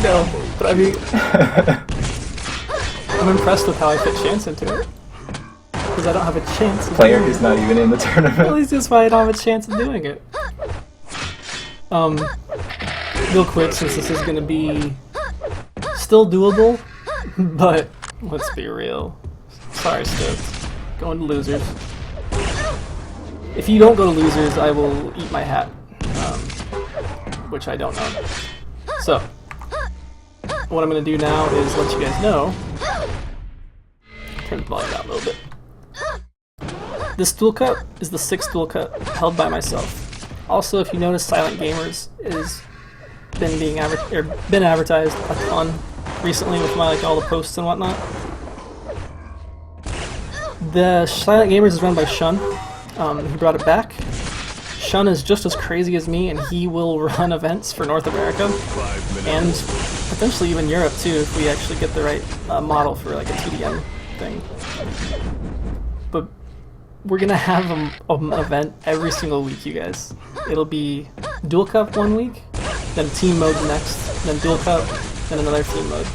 No, but I mean, I'm impressed with how I fit Chance into it. Because I don't have a chance of Player doing who's it. not even in the At tournament. least that's why I don't have a chance of doing it. Real quick, since this is gonna be still doable, but let's be real. Sorry, Stoked. Going to losers. If you don't go to losers, I will eat my hat. Which I don't know. So, what I'm gonna do now is let you guys know. Turn the volume down a little bit. This dual cut is the 6th dual cut held by myself. Also, if you notice, Silent Gamers is been advertised a ton recently with my all the posts and whatnot. The Silent Gamers is run by Shun. He brought it back. Shun is just as crazy as me, and he will run events for North America and potentially even Europe too if we actually get the right model for like a TDM thing. But we're gonna have an event every single week, you guys. It'll be Duel Cup one week, then Team Mode the next, then Duel Cup, then another Team Mode.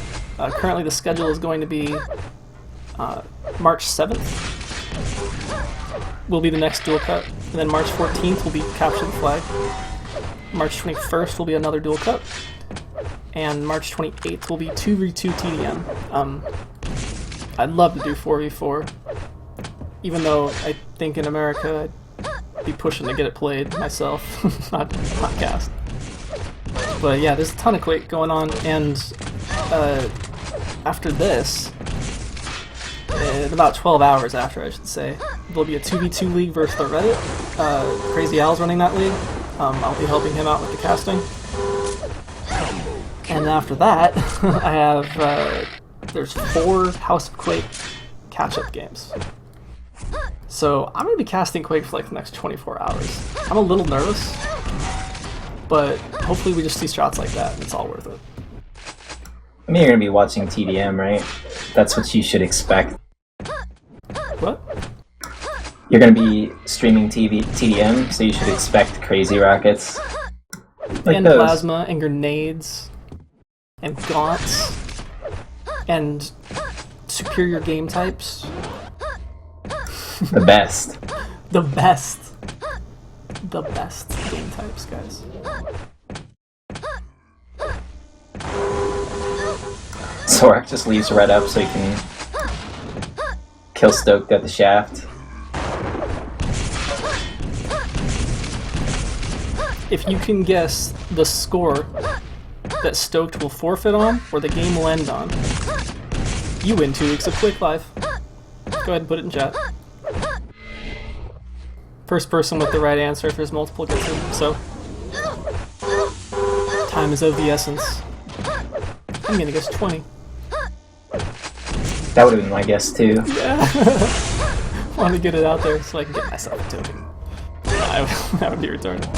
Currently the schedule is going to be March 7th will be the next Duel Cup, and then March 14th will be Capture the Flag. March 21st will be another Duel Cup, and March 28th will be 2v2 TDM. I'd love to do 4v4, even though I think in America I'd be pushing to get it played myself, not cast. But yeah, there's a ton of Quake going on, and after this, in about 12 hours after, I should say, there'll be a 2v2 league versus the Reddit. Crazy Al's running that league. I'll be helping him out with the casting. And after that, I have, there's 4 House of Quake catch-up games. So I'm going to be casting Quake for like the next 24 hours. I'm a little nervous, but hopefully we just see shots like that and it's all worth it. I mean, you're gonna be watching TDM, right? That's what you should expect. What? You're gonna be streaming TDM, so you should expect crazy rockets. Like And those. plasma, and grenades, and gaunts, and superior game types. The best. The best. The best game types, guys. Zorak just leaves Red up so he can kill Stoked at the shaft. If you can guess the score that Stoked will forfeit on, or the game will end on, you win 2 weeks of Quake Live. Go ahead and put it in chat. First person with the right answer, if there's multiple, gets it. So, time is of the essence. I'm gonna guess 20. That would have been my guess too. Yeah. Want to get it out there so I can get myself a token. That would be retarded.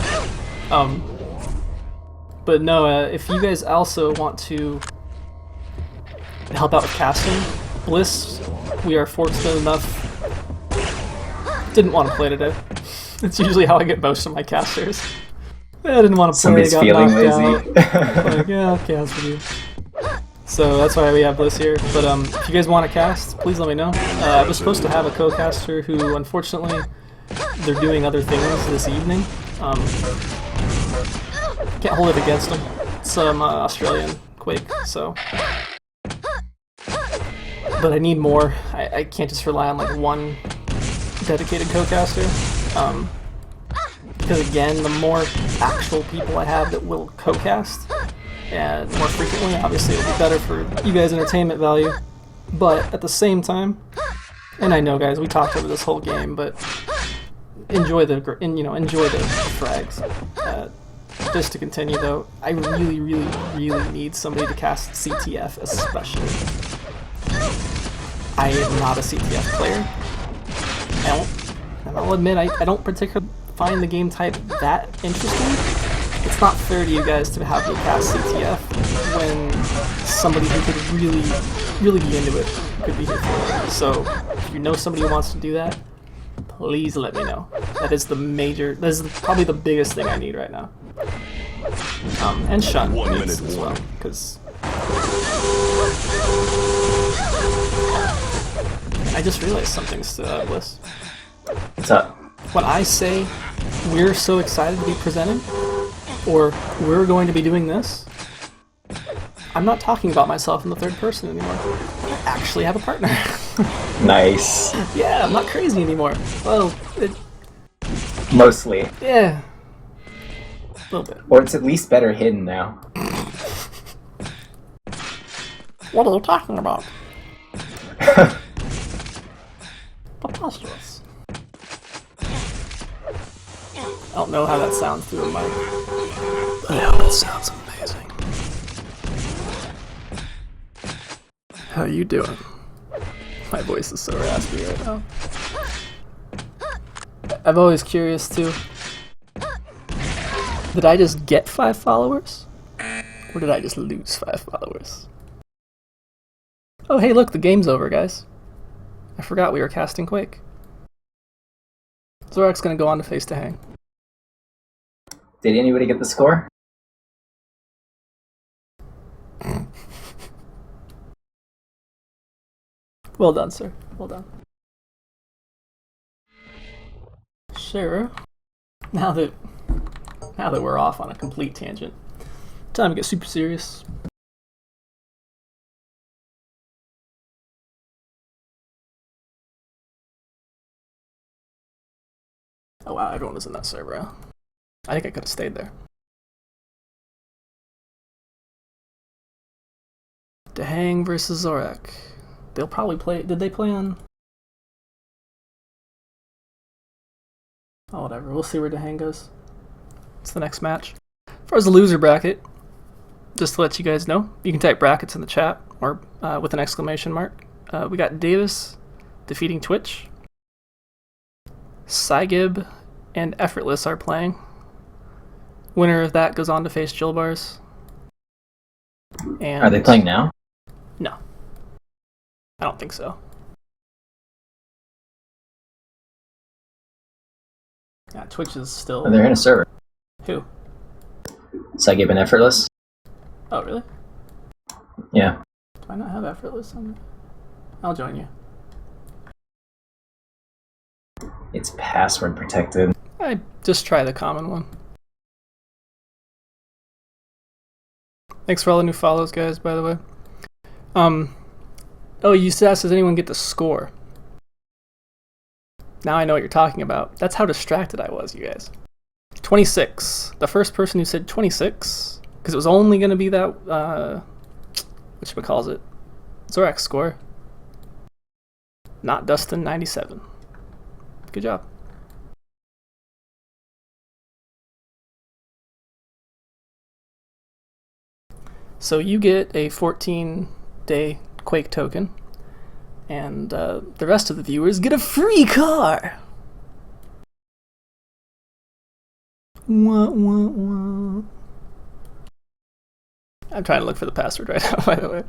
But no, if you guys also want to help out with casting, Bliss, we are fortunate enough didn't want to play today. It's usually how I get most of my casters. I didn't want to play. Somebody's got feeling knocked lazy. out. Like, yeah, I'll cast with you. So that's why we have Bliss here. But if you guys want to cast, please let me know. I was supposed to have a co-caster who, unfortunately, they're doing other things this evening. Can't hold it against them. It's Australian Quake, so. But I need more. I can't just rely on like one dedicated co-caster. Because again, the more actual people I have that will co-cast, and more frequently, obviously it'll be better for you guys' entertainment value. But at the same time, and I know guys, we talked over this whole game, but enjoy the frags. Just to continue though, I really need somebody to cast CTF especially. I am not a CTF player. And I'll admit, I don't particularly find the game type that interesting. It's not fair to you guys to have me cast CTF when somebody who could really be into it could be here for it. So, if you know somebody who wants to do that, please let me know. That is probably the biggest thing I need right now. And Shun needs as well, because I just realized something, Bliss. What's up? When I say we're so excited to be presenting, or we're going to be doing this, I'm not talking about myself in the third person anymore. I actually have a partner. Nice. Yeah, I'm not crazy anymore. Well, Mostly. yeah. A little bit. Or it's at least better hidden now. What are you talking about? Preposterous. I don't know how that sounds through the mic. But I hope it sounds amazing. How you doing? My voice is so raspy right now. I'm always curious too. Did I just get 5 followers? Or did I just lose 5 followers? Oh hey look, the game's over guys. I forgot we were casting Quake. Zorak's gonna go on to face to hang. Did anybody get the score? Well done, sir. Well done. Sure. Now that we're off on a complete tangent, time to get super serious. Oh wow, everyone was in that server. Huh? I think I could have stayed there. Dehang versus Zorak. They'll probably play. Did they play on? Oh, whatever. We'll see where Dehang goes. It's the next match. As far as the loser bracket, just to let you guys know, you can type brackets in the chat or with an exclamation mark. We got Davis defeating Twitch. Saigib and Effortless are playing. Winner of that goes on to face Jill Bars. And Are they playing now? No. I don't think so. Yeah, Twitch is still... Oh, they're in a server. Who? Saigib and Effortless? Oh, really? Yeah. Do I not have Effortless on there? I'll join you. It's password protected. I just try the common one. Thanks for all the new follows, guys, by the way. Oh, you asked, does anyone get the score? Now I know what you're talking about. That's how distracted I was, you guys. 26. The first person who said 26, because it was only going to be that, whatchamacallit, Zorak's score. Not Dustin 97. Good job. So you get a 14-day Quake token, and the rest of the viewers get a free car! Wah, wah, wah. I'm trying to look for the password right now, by the way.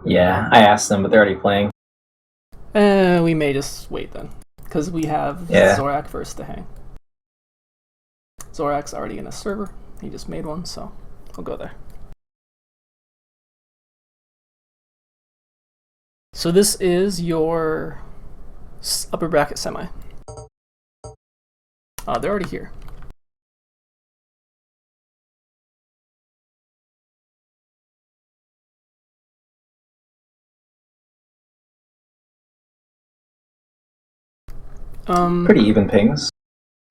Yeah, I asked them, but they're already playing. We may just wait then. because we have Zorak versus the Hang. Zorak's already in a server. He just made one, so I'll go there. So this is your upper bracket semi. They're already here. Pretty even pings.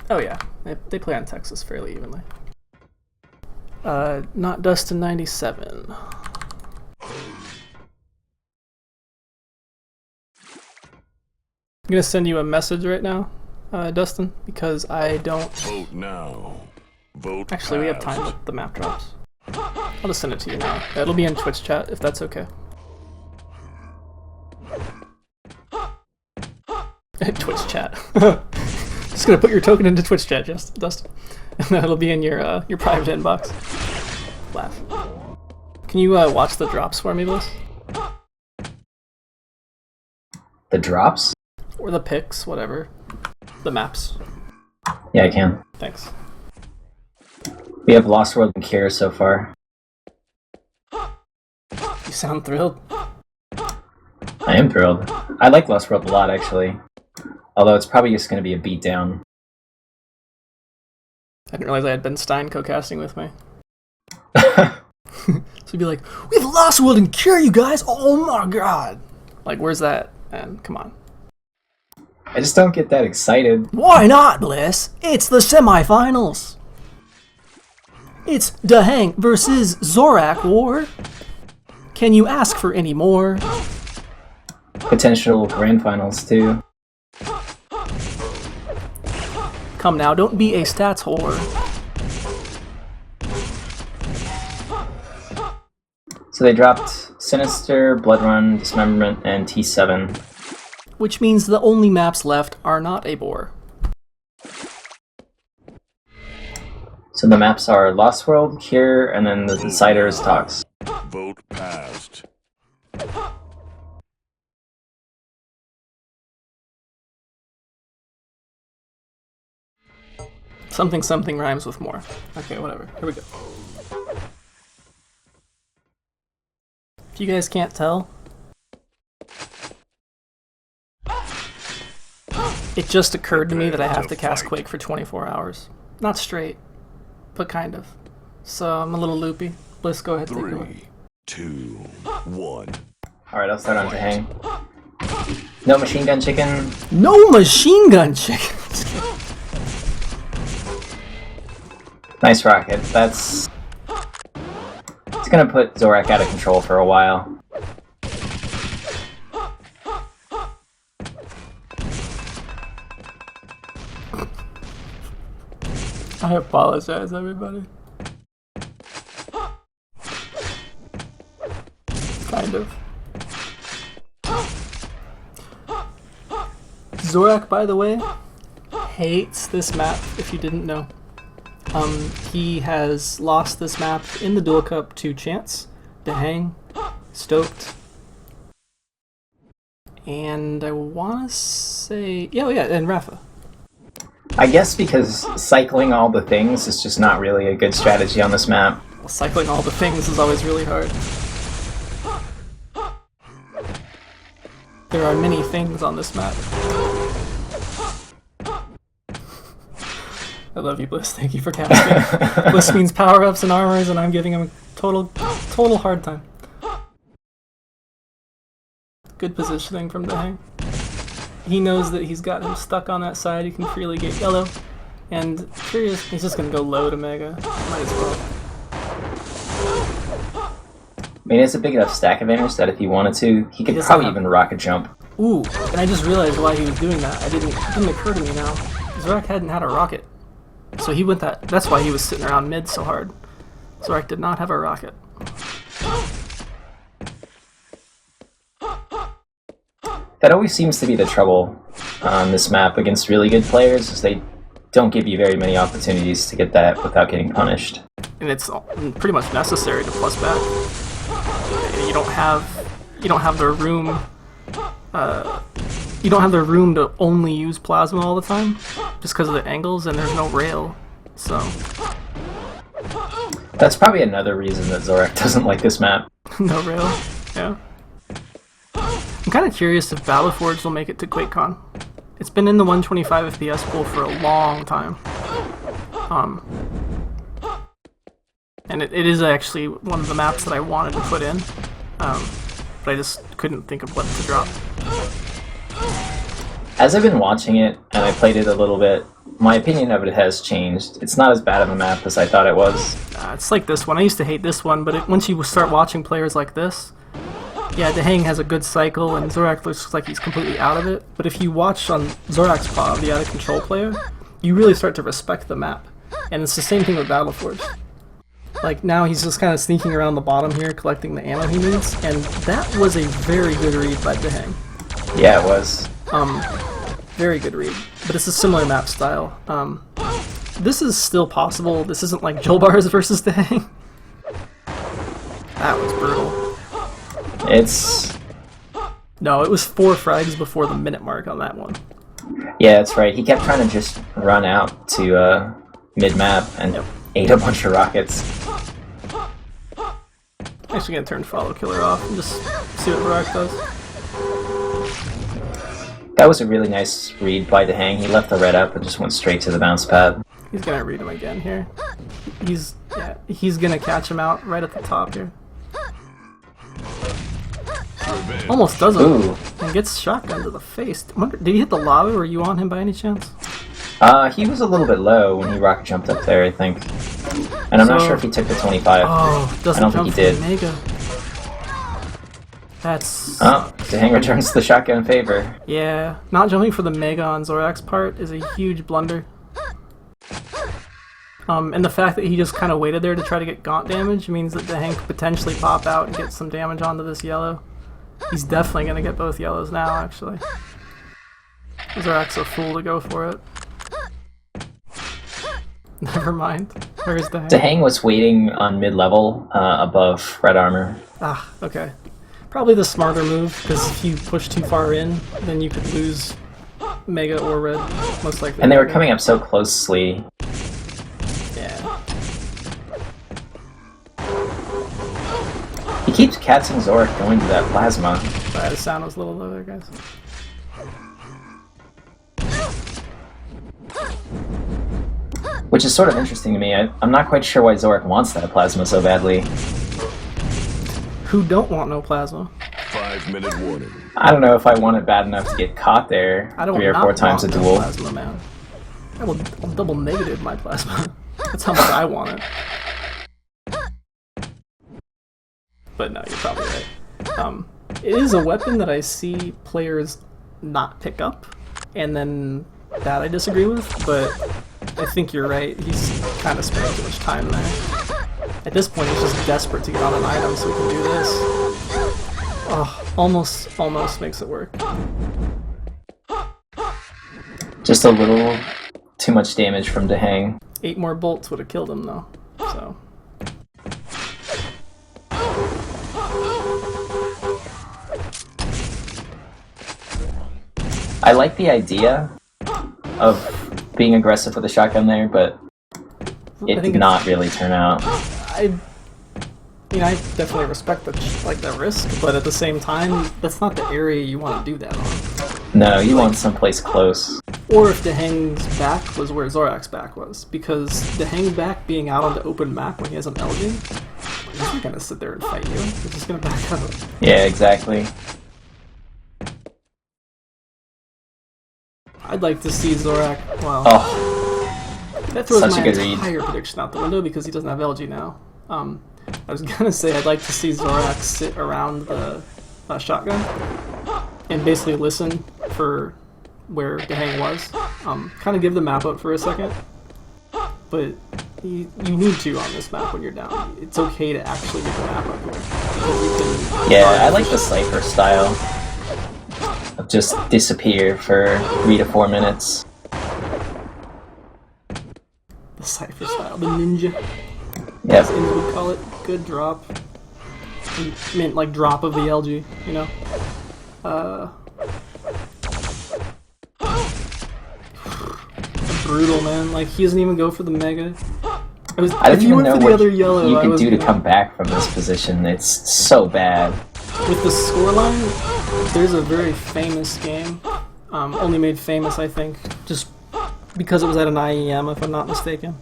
Oh yeah, they play on Texas fairly evenly. Not Dustin 97. I'm gonna send you a message right now, Dustin, because I don't. Vote now. Vote. Actually, we have time with the map drops. I'll just send it to you now. It'll be in Twitch chat if that's okay. Twitch chat. Just gonna put your token into Twitch chat, Dustin, and then it'll be in your private inbox. Laugh. Can you watch the drops for me, Bliss? The drops? Or the picks, whatever. The maps. Yeah, I can. Thanks. We have Lost World and Cure so far. You sound thrilled. I am thrilled. I like Lost World a lot, actually. Although it's probably just going to be a beatdown. I didn't realize I had Ben Stein co-casting with me. So he'd be like, "We have Lost World and Cure, you guys! Oh my god!" Like, where's that? And come on. I just don't get that excited. Why not, Bliss? It's the semifinals. It's the Hang versus Zorak war. Can you ask for any more? Potential grand finals, too. Come now, don't be a stats whore. So they dropped Sinister, Blood Run, Dismemberment, and T7. Which means the only maps left are not a bore. So the maps are Lost World, Cure, and then the decider is Tox. Vote passed. Something something rhymes with more. Okay, whatever. Here we go. If you guys can't tell, it just occurred to me that I have to cast Quake for 24 hours. Not straight, but kind of. So I'm a little loopy. Bliss, go ahead, take it away. 3, 2, 1. Alright, I'll start on to Hang. No Machine Gun Chicken. No Machine Gun Chicken! Nice rocket. That's... It's gonna put Zorak out of control for a while. I apologize, everybody. Kind of. Zorak, by the way, hates this map, if you didn't know. He has lost this map in the Duel Cup to Chance, Hang, Stoked, and I want to say... yeah, and Rafa. I guess because cycling all the things is just not really a good strategy on this map. Well, cycling all the things is always really hard. There are many things on this map. I love you, Bliss. Thank you for casting. Bliss means power-ups and armors, and I'm giving him a total hard time. Good positioning from the Hang. He knows that he's got him stuck on that side. He can freely get yellow. And curious, he's just gonna go low to Mega. Might as well. I mean, it's a big enough stack advantage that if he wanted to, he could probably even rocket jump. Ooh, and I just realized why he was doing that. It didn't occur to me now. Zorak hadn't had a rocket. So he went that's why he was sitting around mid so hard. Zorak did not have a rocket. That always seems to be the trouble on this map against really good players, is they don't give you very many opportunities to get that without getting punished. And it's pretty much necessary to plus back. You don't have the room. You you don't have the room to only use plasma all the time, just because of the angles, and there's no rail. So That's probably another reason that Zorak doesn't like this map. no rail. Yeah. I'm kind of curious if Battleforged will make it to QuakeCon. It's been in the 125 FPS pool for a long time. And it is actually one of the maps that I wanted to put in, but I just couldn't think of what to drop. As I've been watching it, and I played it a little bit, my opinion of it has changed. It's not as bad of a map as I thought it was. It's like this one. I used to hate this one, but once you start watching players like this, yeah, Dehang has a good cycle, and Zorak looks like he's completely out of it. But if you watch on Zorak's pod, the out-of-control player, you really start to respect the map. And it's the same thing with Battleforged. Like, now he's just kind of sneaking around the bottom here, collecting the ammo he needs, and that was a very good read by Dehang. Yeah, it was. Very good read. But it's a similar map style. This is still possible. This isn't like Jolbars versus Dehang. That was brutal. It's... No, it was 4 frags before the minute mark on that one. Yeah, that's right. He kept trying to just run out to mid-map and ate a bunch of rockets. I'm actually gonna turn Follow Killer off and just see what Zorak does. That was a really nice read by Dehang. He left the red up and just went straight to the bounce pad. He's gonna read him again here. He's gonna catch him out right at the top here. Almost does it. Ooh. And gets shotgun to the face. Did he hit the lava? Were you on him by any chance? He was a little bit low when he rocket jumped up there, I think. And I'm not sure if he took the 25. Oh, doesn't I don't jump think he for did. the Mega. That's... Oh, Dehang returns the shotgun favor. Yeah, not jumping for the Mega on Zorak's part is a huge blunder. And the fact that he just kind of waited there to try to get Gaunt damage means that Dehang could potentially pop out and get some damage onto this yellow. He's definitely going to get both yellows now, actually. Zorak's a fool to go for it. Never mind. Where's Dehang? Dehang was waiting on mid-level above red armor. Ah, okay. Probably the smarter move, because if you push too far in, then you could lose Mega or Red, most likely. And they were coming up so closely. Yeah. He keeps catching Zorak going to that plasma. Sorry, the sound was a little low there, guys. Which is sort of interesting to me. I'm not quite sure why Zorak wants that plasma so badly. Who don't want no plasma? 5-minute warning. I don't know if I want it bad enough to get caught there I don't 3 or 4 times a want no duel. plasma, man. I'll double negative my plasma. That's how much I want it. But no, you're probably right. It is a weapon that I see players not pick up, and then that I disagree with, but I think you're right. He's kind of spending too much time there. At this point, he's just desperate to get on an item so he can do this. Oh, almost makes it work. Just a little too much damage from Dehang. 8 more bolts would have killed him, though. So. I like the idea of being aggressive with a shotgun there, but it did not really turn out. I definitely respect the risk, but at the same time, that's not the area you want to do that on. No, you want someplace close. Or if Dehang's back was where Zorak's back was, because Dehang back being out on the open map when he has an LG, he's not gonna sit there and fight you. He's just gonna back up. Yeah, exactly. I'd like to see Zorak. Well, that throws such my a good read. entire prediction out the window because he doesn't have LG now. I was gonna say I'd like to see Zorak sit around the shotgun and basically listen for where Dehang was. Kind of give the map up for a second, but you need to on this map when you're down. It's okay to actually get the map up here. Because you can Yeah, I like the Cypher style. Of just disappear for 3 to 4 minutes. The Cypher style, the ninja. Yep. As Inns would call it. Good drop. I meant like drop of the LG, you know? brutal, man. Like, he doesn't even go for the mega. I didn't if you even went know for the what other yellow, you I could was do to gonna- come back from this position. It's so bad. With the scoreline, there's a very famous game, only made famous, I think, just because it was at an IEM, if I'm not mistaken,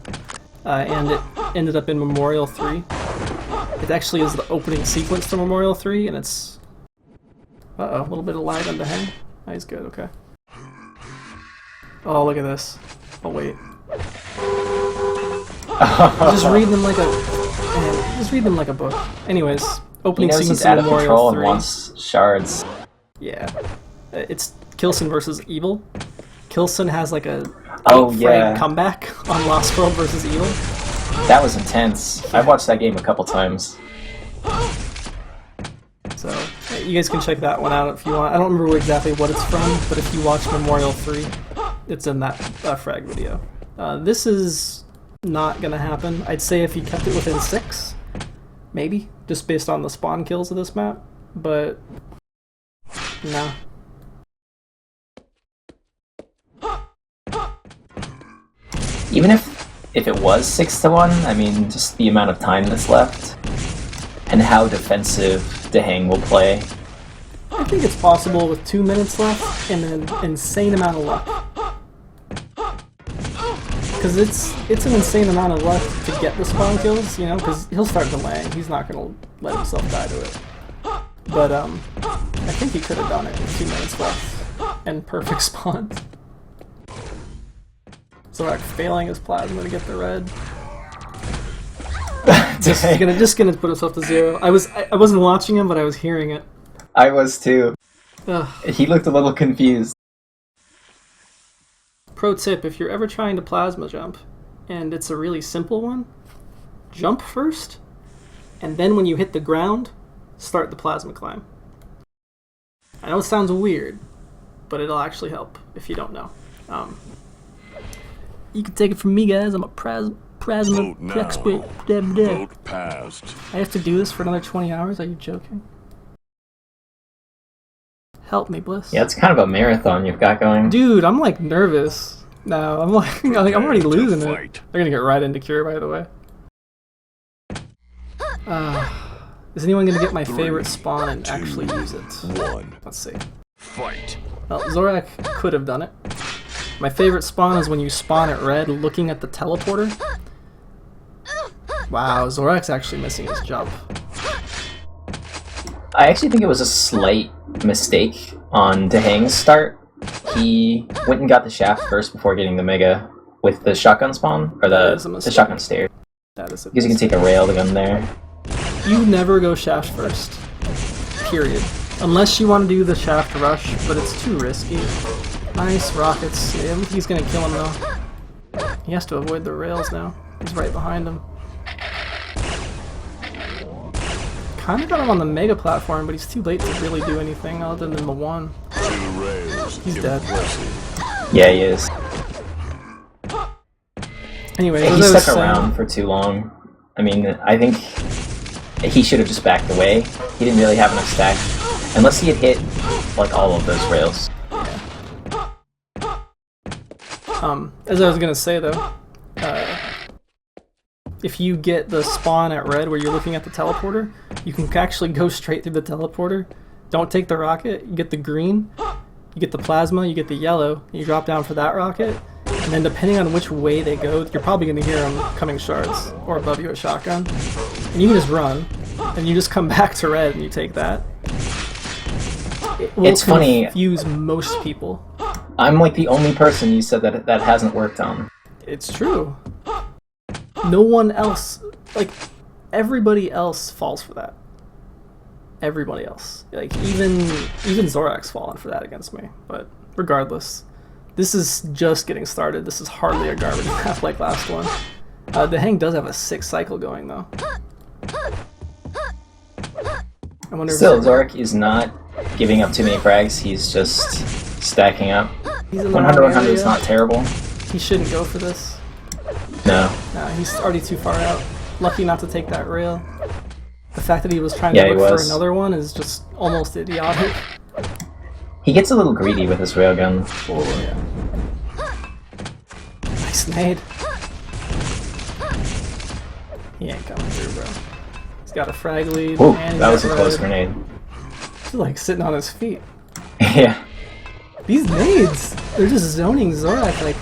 and it ended up in Memorial 3. It actually is the opening sequence to Memorial 3, and it's... Uh-oh, a little bit of lag on the hang. Oh, he's good, okay. Oh, look at this. Oh, wait. Just read them like a... Man, just read them like a book. Anyways, He opening knows sequence he's out to of Memorial control 3. and wants shards. Yeah. It's Kilson versus Evil. Kilson has like a yeah. comeback on Lost World versus Evil. That was intense. I've watched that game a couple times. So, you guys can check that one out if you want. I don't remember exactly what it's from, but if you watch Memorial 3, it's in that frag video. This is not gonna happen. I'd say if you kept it within 6, maybe, just based on the spawn kills of this map, but no. Even if it was 6-1, I mean, just the amount of time that's left and how defensive Dehang will play. I think it's possible with 2 minutes left and an insane amount of luck. Because it's an insane amount of luck to get the spawn kills, you know, because he'll start delaying. He's not going to let himself die to it. But I think he could have done it with 2 minutes left and perfect spawns. Zorak failing his plasma to get the red. just gonna put himself to 0. I wasn't watching him, but I was hearing it. I was too. Ugh. He looked a little confused. Pro tip, if you're ever trying to plasma jump, and it's a really simple one, jump first, and then when you hit the ground, start the plasma climb. I know it sounds weird, but it'll actually help if you don't know. You can take it from me, guys. I'm a plasma Vote now. expert. Vote passed. I have to do this for another 20 hours? Are you joking? Help me, Bliss. Yeah, it's kind of a marathon you've got going. Dude, I'm like nervous now. I'm like, I'm already losing it. Fight. They're gonna get right into Cure, by the way. Is anyone gonna get my favorite spawn and actually use it? 1. Let's see. Fight. Well, Zorak could have done it. My favorite spawn is when you spawn at red looking at the teleporter. Wow, Zorak's actually missing his jump. I actually think it was a slight mistake on Dehang's start. He went and got the shaft first before getting the mega with the shotgun spawn, or That is a the mistake. shotgun stairs. That is it. Because you can take a rail gun there. You never go shaft first. Period. Unless you want to do the shaft rush, but it's too risky. Nice rockets. Yeah, he's gonna kill him though. He has to avoid the rails now. He's right behind him. Kinda got him on the mega platform, but he's too late to really do anything other than the one. To the rails. He's dead. Impressive. Yeah, he is. Anyway, He as I was stuck saying- around for too long. I mean, I think he should have just backed away. He didn't really have enough stack. Unless he had hit, like, all of those rails. As I was gonna say though, if you get the spawn at red where you're looking at the teleporter, you can actually go straight through the teleporter. Don't take the rocket, you get the green, you get the plasma, you get the yellow, you drop down for that rocket, and then depending on which way they go, you're probably gonna hear them coming shards, or above you a shotgun. And you can just run, and you just come back to red and you take that. It will It's funny. confuse most people. I'm like the only person you said that hasn't worked on. It's true. No one else, like, everybody else falls for that. Everybody else. Like, even Zorak's fallen for that against me. But regardless, this is just getting started. This is hardly a garbage map like last one. The Hang does have a 6 cycle going, though. I wonder Still, if Zorak is not giving up too many frags. He's just stacking up. he's in the 100 wrong 100 is area. not terrible. He shouldn't go for this. No. Nah, he's already too far out. Lucky not to take that rail. The fact that he was trying Yeah, to he look for was. another one is just almost idiotic. He gets a little greedy with his railgun. Oh, yeah. Nice nade. He ain't coming through, bro. He's got a frag lead. Ooh, and that was a got close red. grenade. He's like sitting on his feet. Yeah. These nades, they're just zoning Zorak like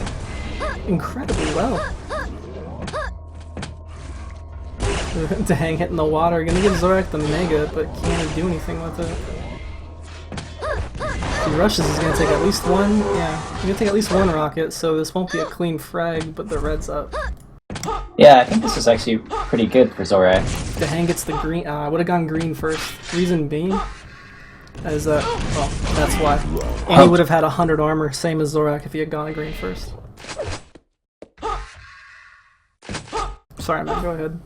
incredibly well. Dang, hitting the water. Gonna give Zorak the mega, but can't do anything with it. If he rushes, he's gonna take at least one. Yeah, he's gonna take at least one rocket, so this won't be a clean frag, but the red's up. Yeah, I think this is actually pretty good for Zorak. Dang gets the green. I would have gone green first. Reason being is that, well, that's why. And he would have had 100 armor, same as Zorak if he had gone green first. Sorry, man, go ahead.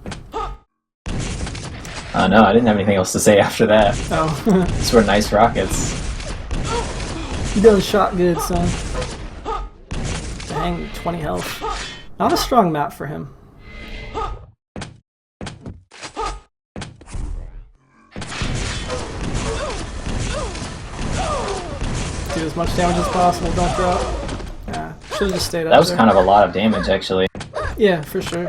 No, I didn't have anything else to say after that. Oh. These were nice rockets. He done shot good, son. Dang, 20 health. Not a strong map for him. Do as much damage as possible, don't drop. Yeah, should've just stayed up That was there. kind of a lot of damage, actually. Yeah, for sure.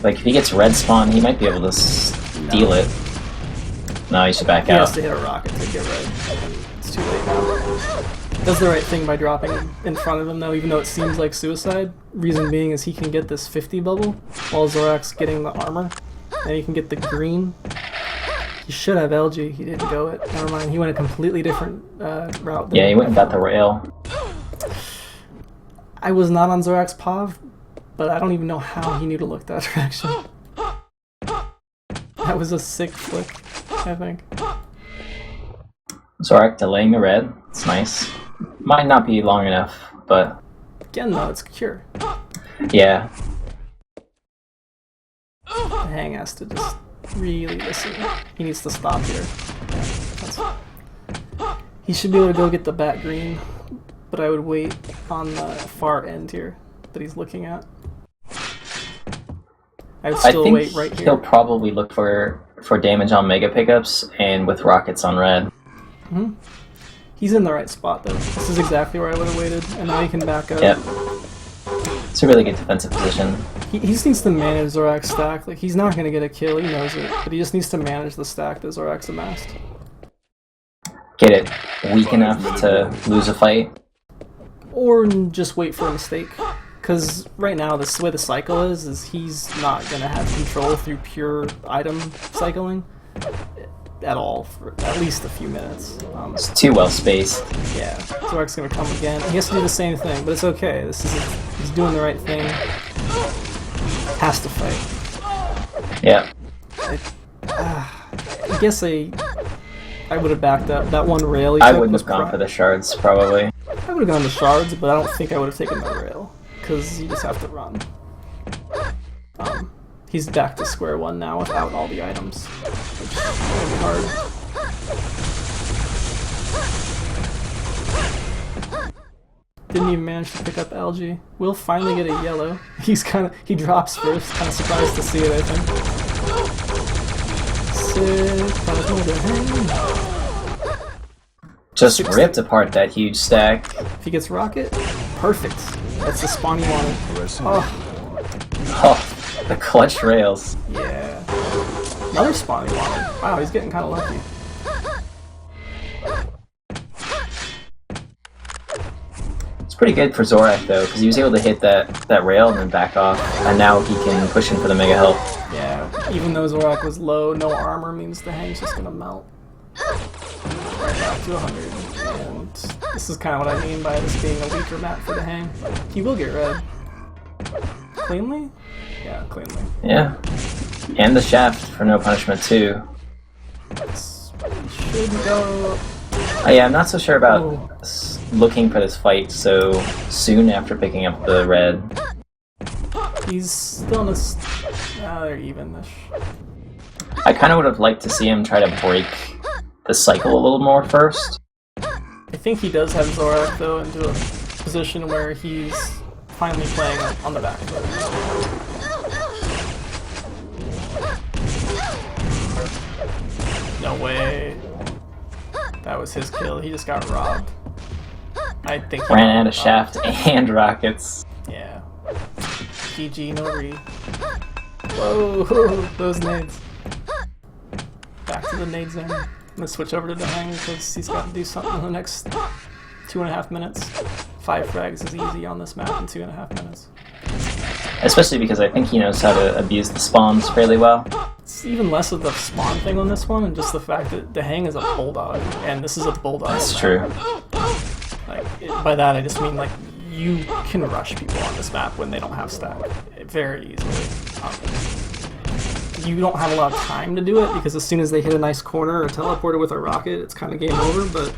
Like, if he gets red spawn, he might be able to steal it. No, he should back He out. has to hit a rocket to get red. It's too late now. Does the right thing by dropping in front of him, though, even though it seems like suicide. Reason being is he can get this 50 bubble while Zorak's getting the armor. And he can get the green. He should have LG. He didn't go it. Never mind. He went a completely different route. Yeah, he went and got the rail. I was not on Zorak's POV, but I don't even know how he knew to look that direction. That was a sick flick, I think. Zorak delaying the red. It's nice. Might not be long enough, but Again, though, it's cure. yeah. The Hang has to just really listen. He needs to stop here. Yeah, he should be able to go get the bat green, but I would wait on the far end here that he's looking at. I would I still think wait right he'll here. probably look for damage on mega pickups and with rockets on red. Hmm. He's in the right spot though. This is exactly where I would have waited, and now he can back up. Yep. It's a really good defensive position. He just needs to manage Zorak's stack. Like, he's not going to get a kill, he knows it, but he just needs to manage the stack that Zorak's amassed. Get it weak enough to lose a fight. Or just wait for a mistake. Because right now, the way the cycle is he's not going to have control through pure item cycling at all for at least a few minutes. It's too well spaced. Yeah, Zorak's going to come again. He has to do the same thing, but it's okay. He's doing the right thing. Has to fight. Yeah. I guess I would have backed up. That one rail he I took wouldn't was have gone for the shards, probably. I would have gone to shards, but I don't think I would have taken the rail. Because you just have to run. He's back to square one now without all the items. Which is going to be hard. Didn't even manage to pick up algae. We'll finally get a yellow. He drops first, kind of surprised to see it, I think. Sick. Just 60. ripped apart that huge stack. If he gets rocket, perfect. That's the spawn he wanted. Oh, Oh, the clutch rails. yeah. Another spawn he wanted. Wow, he's getting kind of lucky. It's pretty good for Zorak though, because he was able to hit that rail and then back off, and now he can push in for the mega help. Yeah, even though Zorak was low, no armor means the hang's just gonna melt. Right back to 100. And this is kind of what I mean by this being a weaker map for the hang. He will get red. Cleanly? Yeah, cleanly. Yeah. And the shaft for no punishment too. Should go. Oh, yeah, I'm not so sure about Oh. looking for this fight so soon after picking up the red. He's still in a. They're even-ish. I kind of would have liked to see him try to break the cycle a little more first. I think he does have Zorak though into a position where he's finally playing on the back foot. No way. That was his kill. He just got robbed. I think he Ran out of shaft and rockets. Yeah. GG, no re. Whoa, those nades. Back to the nade zone. I'm gonna switch over to the hang because he's got to do something in the next 2.5 minutes. 5 frags is easy on this map in 2.5 minutes. Especially because I think he knows how to abuse the spawns fairly well. It's even less of the spawn thing on this one, and just the fact that the hang is a bulldog, and this is a bulldog. That's true. Like by that I just mean like you can rush people on this map when they don't have stack very easily. You don't have a lot of time to do it because as soon as they hit a nice corner or teleporter with a rocket, it's kind of game over. But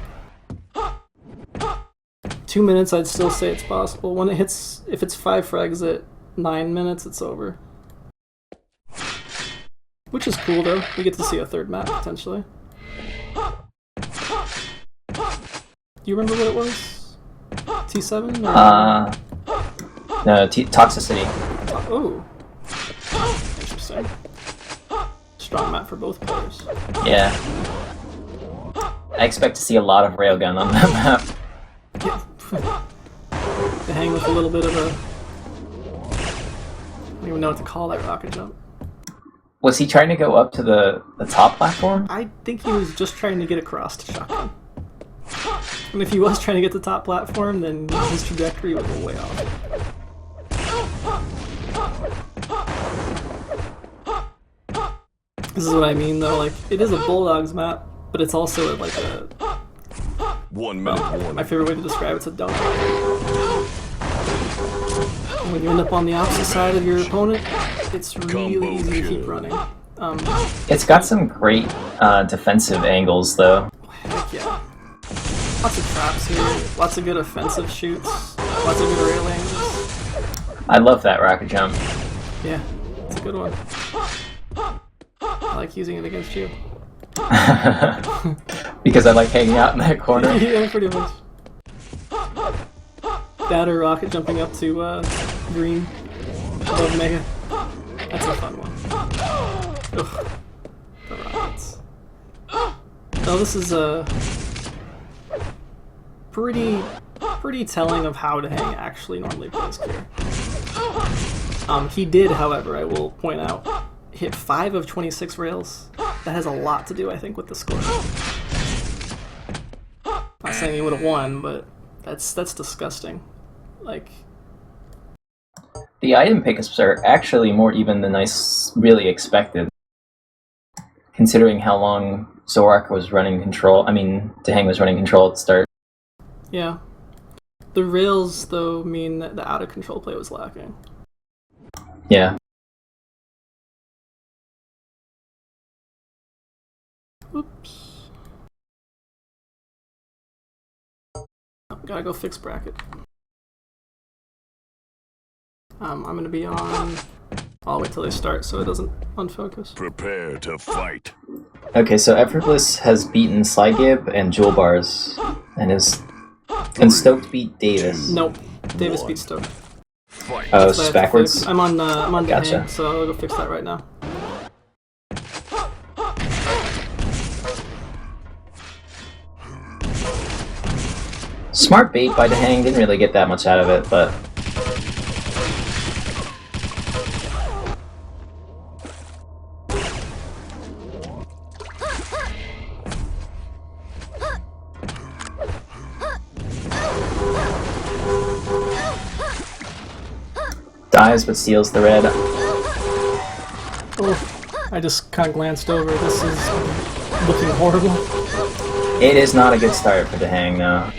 2 minutes, I'd still say it's possible. When it hits, if it's 5 frags at 9 minutes, it's over. Which is cool though. We get to see a third map potentially. Do you remember what it was? T7? Or... No, Toxicity. Oh. Interesting. Strong map for both players. Yeah. I expect to see a lot of railgun on that map. Yeah. To hang with a little bit of a... I don't even know what to call that rocket jump. Was he trying to go up to the top platform? I think he was just trying to get across to shotgun. And if he was trying to get to the top platform, then his trajectory would go way off. This is what I mean though, like, it is a Bulldogs map, but it's also like a... 1 minute warning. My favorite way to describe it's a donut. When you end up on the opposite side of your opponent, it's really easy to keep running. It's got some great defensive angles though. Heck yeah. Lots of traps here, lots of good offensive shoots, lots of good rail angles. I love that rocket jump. Yeah, it's a good one. I like using it against you. Because I like hanging out in that corner. Yeah, pretty much. That or rocket jumping up to green above Mega. That's a fun one. Ugh. The rockets. Oh, this is a pretty telling of how Dahang actually normally plays Kier. He did, however, I will point out, hit 5 of 26 rails. That has a lot to do, I think, with the score. Not saying he would have won, but that's disgusting. Like, the item pickups are actually more even than I really expected, considering how long Zorak was running control. I mean, Dahang was running control at the start. yeah. The rails, though, mean that the out-of-control play was lacking. Yeah. Oops. Oh, gotta go fix bracket. I'm gonna be on... I'll wait till they start so it doesn't unfocus. Prepare to fight. Okay, so Effortless has beaten Slygib and Jewel Bars, and Stoked beat Davis. Nope. Davis beat Stoke. Fight. Oh, That's it's what I have to backwards? fix. I'm on Gotcha. Dahang, so I'll go fix that right now. Smart bait by Dahang, didn't really get that much out of it, but... Dies but steals the red. Oh, I just kind of glanced over. This is looking horrible. It is not a good start for Dahang, though.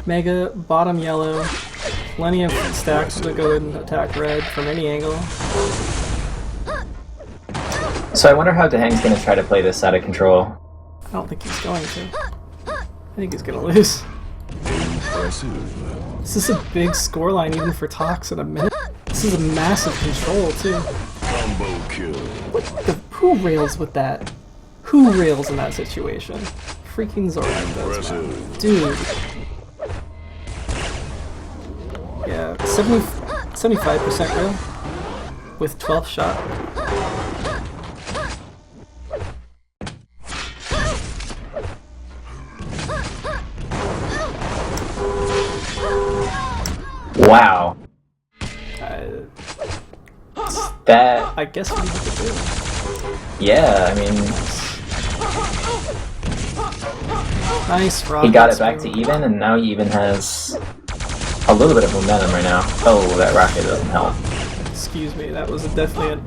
Mega, bottom yellow, plenty of stacks to go and attack red from any angle. So I wonder how Dahang's gonna try to play this out of control. I don't think he's going to. I think he's gonna lose. Impressive. This is a big scoreline even for Tox in a minute. This is a massive control too. Combo kill. Who rails with that? Who rails in that situation? Freaking Zorak does, man. Impressive. Dude. Yeah, 75% rail with 12th shot. Wow. That... I guess we have to do. Yeah, I mean... Nice rocket. He got it back to even, and now he even has a little bit of momentum right now. Oh, that rocket doesn't help. Excuse me, that was definitely an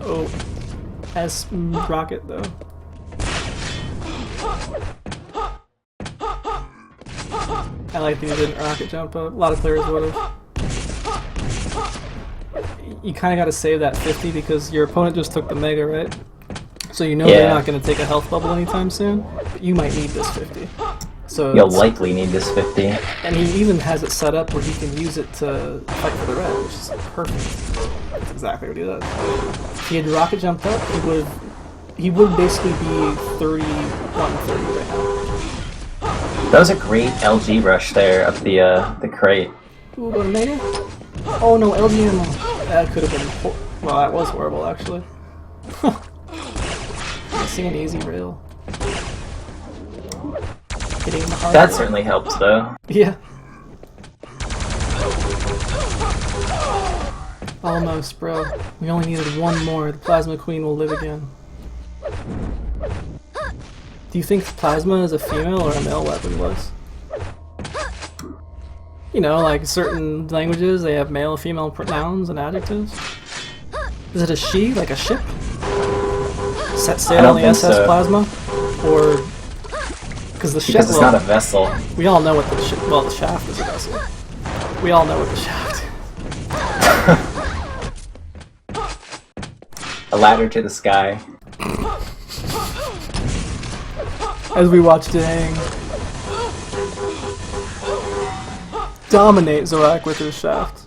OS rocket though. I like that he didn't rocket jump up. A lot of players would have. You kind of got to save that 50 because your opponent just took the Mega, right? So you know they're not going to take a health bubble anytime soon. But you might need this 50. So you'll likely need this 50. And he even has it set up where he can use it to fight for the red, which is perfect. That's exactly what he does. If he had rocket jumped up, he would basically be 31-30 right now. That was a great LG rush there up the crate. Ooh, go to Mega? Oh no, LG ammo. That could have been well, that was horrible actually. Missing an easy rail. Hitting the hard That rail. certainly helps though. Yeah. Almost, bro. We only needed one more. The Plasma Queen will live again. Do you think Plasma is a female or a male weapon was? You know, like certain languages, they have male and female nouns and adjectives. Is it a she, like a ship? Set sail on the SS so. Plasma? Or... Because the ship... Because it's not a vessel. We all know what the ship... Well, the shaft is a vessel. We all know what the shaft is. A ladder to the sky. As we watch Dang dominate Zorak with his shaft.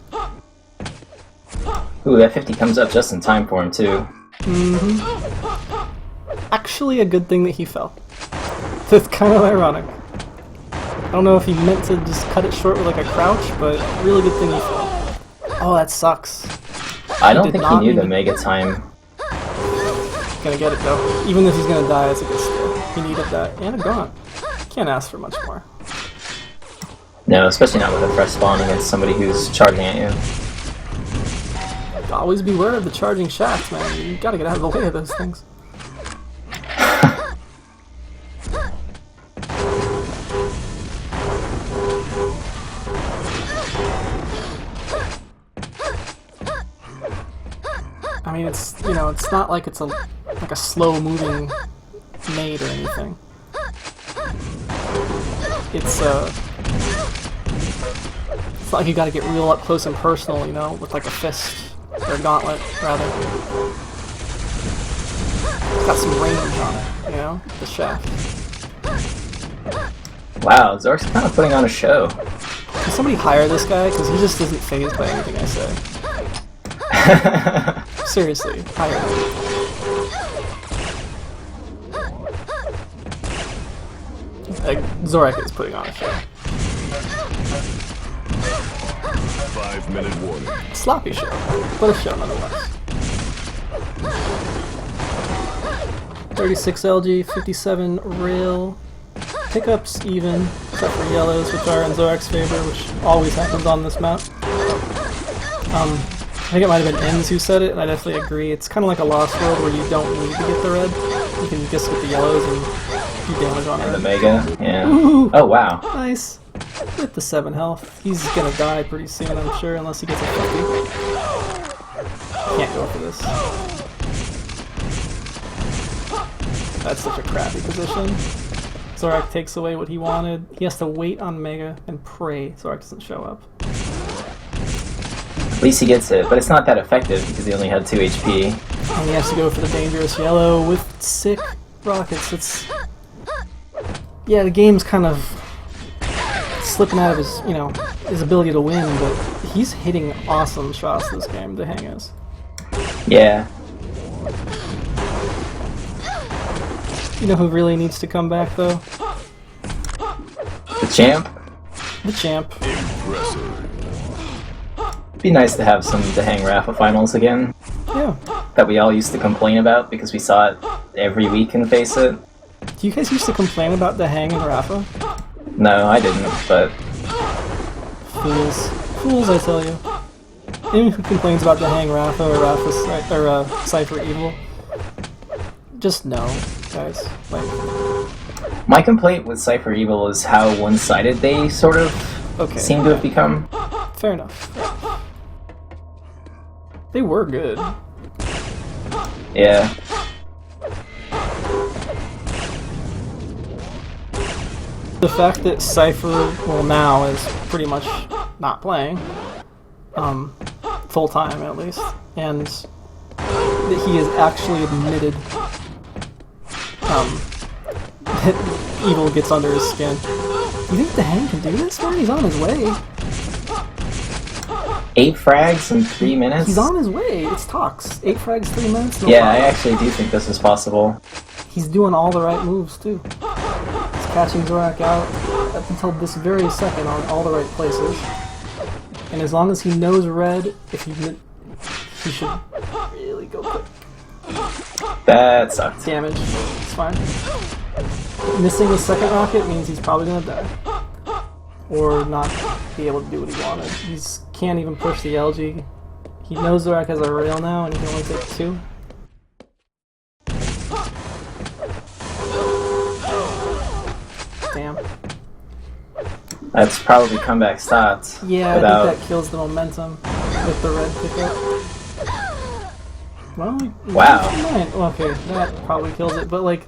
Ooh, that 50 comes up just in time for him too. Actually a good thing that he fell. That's kind of ironic. I don't know if he meant to just cut it short with like a crouch, but really good thing he fell. Oh, that sucks. I don't think he knew the Mega time. Gonna get it though. Even if he's gonna die, it's a good steal. He needed that. And a gaunt. Can't ask for much more. No, especially not with a fresh spawn against somebody who's charging at you. Always beware of the charging shafts, man. You gotta get out of the way of those things. I mean, it's, you know, it's not like it's like a slow-moving nade or anything. It's like you gotta get real up close and personal, you know, with like a fist, or a gauntlet, rather. It's got some range on it, you know, the shaft. Wow, Zork's kind of putting on a show. Can somebody hire this guy? Because he just isn't fazed by anything I say. Seriously, hire him. Zorak is putting on a show. 5-minute warning. Sloppy show, but a show nonetheless. 36 LG, 57 rail. Pickups even, except for yellows, which are in Zorak's favor, which always happens on this map. I think it might have been Enz who said it, and I definitely agree. It's kind of like a Lost World where you don't need to get the red. You can just get the yellows and do damage on And the it. Mega, yeah. Ooh, Oh, wow. nice. With the 7 health. He's gonna die pretty soon, I'm sure, unless he gets a 50. Can't go for this. That's such a crappy position. Zorak takes away what he wanted. He has to wait on Mega and pray Zorak doesn't show up. At least he gets it, but it's not that effective because he only had 2 HP. And he has to go for the dangerous yellow with sick rockets. It's... Yeah, the game's kind of slipping out of his, you know, his ability to win, but he's hitting awesome shots this game, the hang is. Yeah. You know who really needs to come back, though? The champ? The champ. Impressive. It'd be nice to have some Dehang Rafa finals again. Yeah. That we all used to complain about because we saw it every week in Face It. Do you guys used to complain about the hang and Rafa? No, I didn't, but Fools. Fools, I tell you. anyone who complains about the Hang Rafa or Cypher Evil, just no, guys. Like, my complaint with Cypher Evil is how one-sided they sort of seem to have become. Fair enough. They were good. Yeah. The fact that Cypher, well, now is pretty much not playing, full time at least, and that he has actually admitted that Evil gets under his skin. You think the Hang can do this, man? He's on his way. 8 frags in 3 minutes? He's on his way. It's Tox. 8 frags, 3 minutes? No yeah, problem. I actually do think this is possible. He's doing all the right moves, too. He's catching Zorak out up until this very second on all the right places. And as long as he knows red, he should really go quick. That sucks. Damage. It's fine. Missing the second rocket means he's probably gonna die. Or not be able to do what he wanted. He can't even push the LG. He knows Zorak has a rail now and he can only take 2. Damn. That's probably comeback stats. Yeah, without... I think that kills the momentum with the red pickup. Well, wow. Okay, that probably kills it, but like,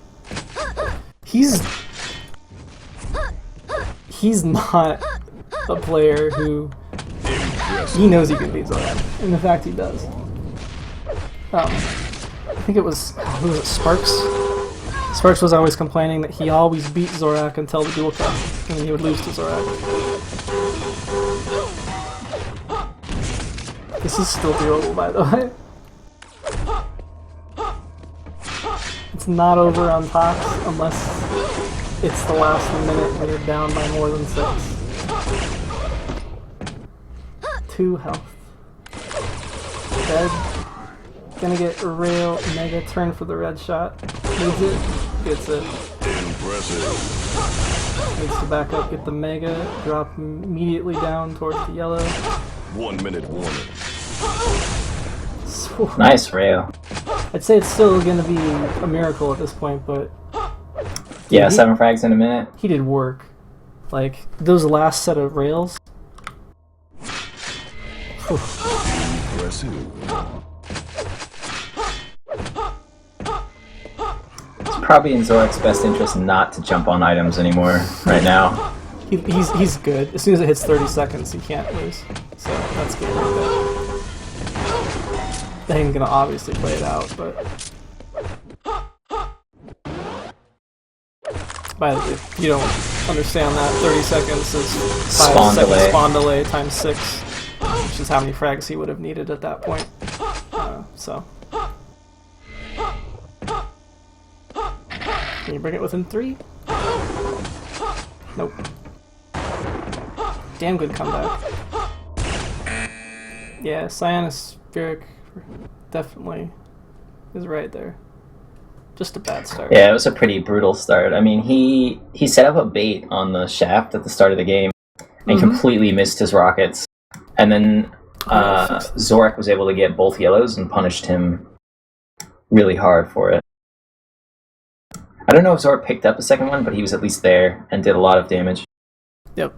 he's not a player who he knows he can beat Zorak, and in fact he does. I think it was, who was it, Sparks? Sparks was always complaining that he always beat Zorak until the duel cut, and then he would lose to Zorak. This is still doable, by the way. It's not over on Tox unless it's the last minute when you're down by more than 6. 2 health. Dead. Gonna get rail mega turn for the red shot. Needs it. Gets it. Impressive. Needs to back up, get the mega, drop immediately down towards the yellow. 1 minute warning. Nice rail. I'd say it's still gonna be a miracle at this point, but yeah, 7 frags in a minute. He did work. Like, those last set of rails. Impressive. It's probably in Zorak's best interest not to jump on items anymore right now. He's good. As soon as it hits 30 seconds, he can't lose. So that's good like that. They ain't gonna obviously play it out, but if you don't understand that, 30 seconds is 5 seconds spawn delay times 6, which is how many frags he would have needed at that point. So. Can you bring it within 3? Nope. Damn good comeback. Yeah, Cyanospheric definitely is right there. Just a bad start. Yeah, it was a pretty brutal start. I mean, he set up a bait on the shaft at the start of the game and completely missed his rockets. And then Zorak was able to get both yellows and punished him really hard for it. I don't know if Zorak picked up the second one, but he was at least there and did a lot of damage. Yep.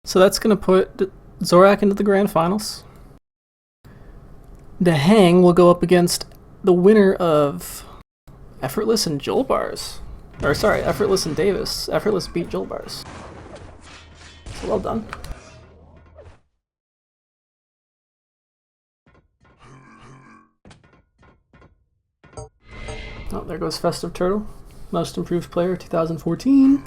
So that's going to put Zorak into the grand finals. The Hang will go up against the winner of Effortless and Jolbars. Or sorry, Effortless and Davis. Effortless beat Jolbars. So well done. Oh, there goes Festive Turtle. Most Improved Player 2014.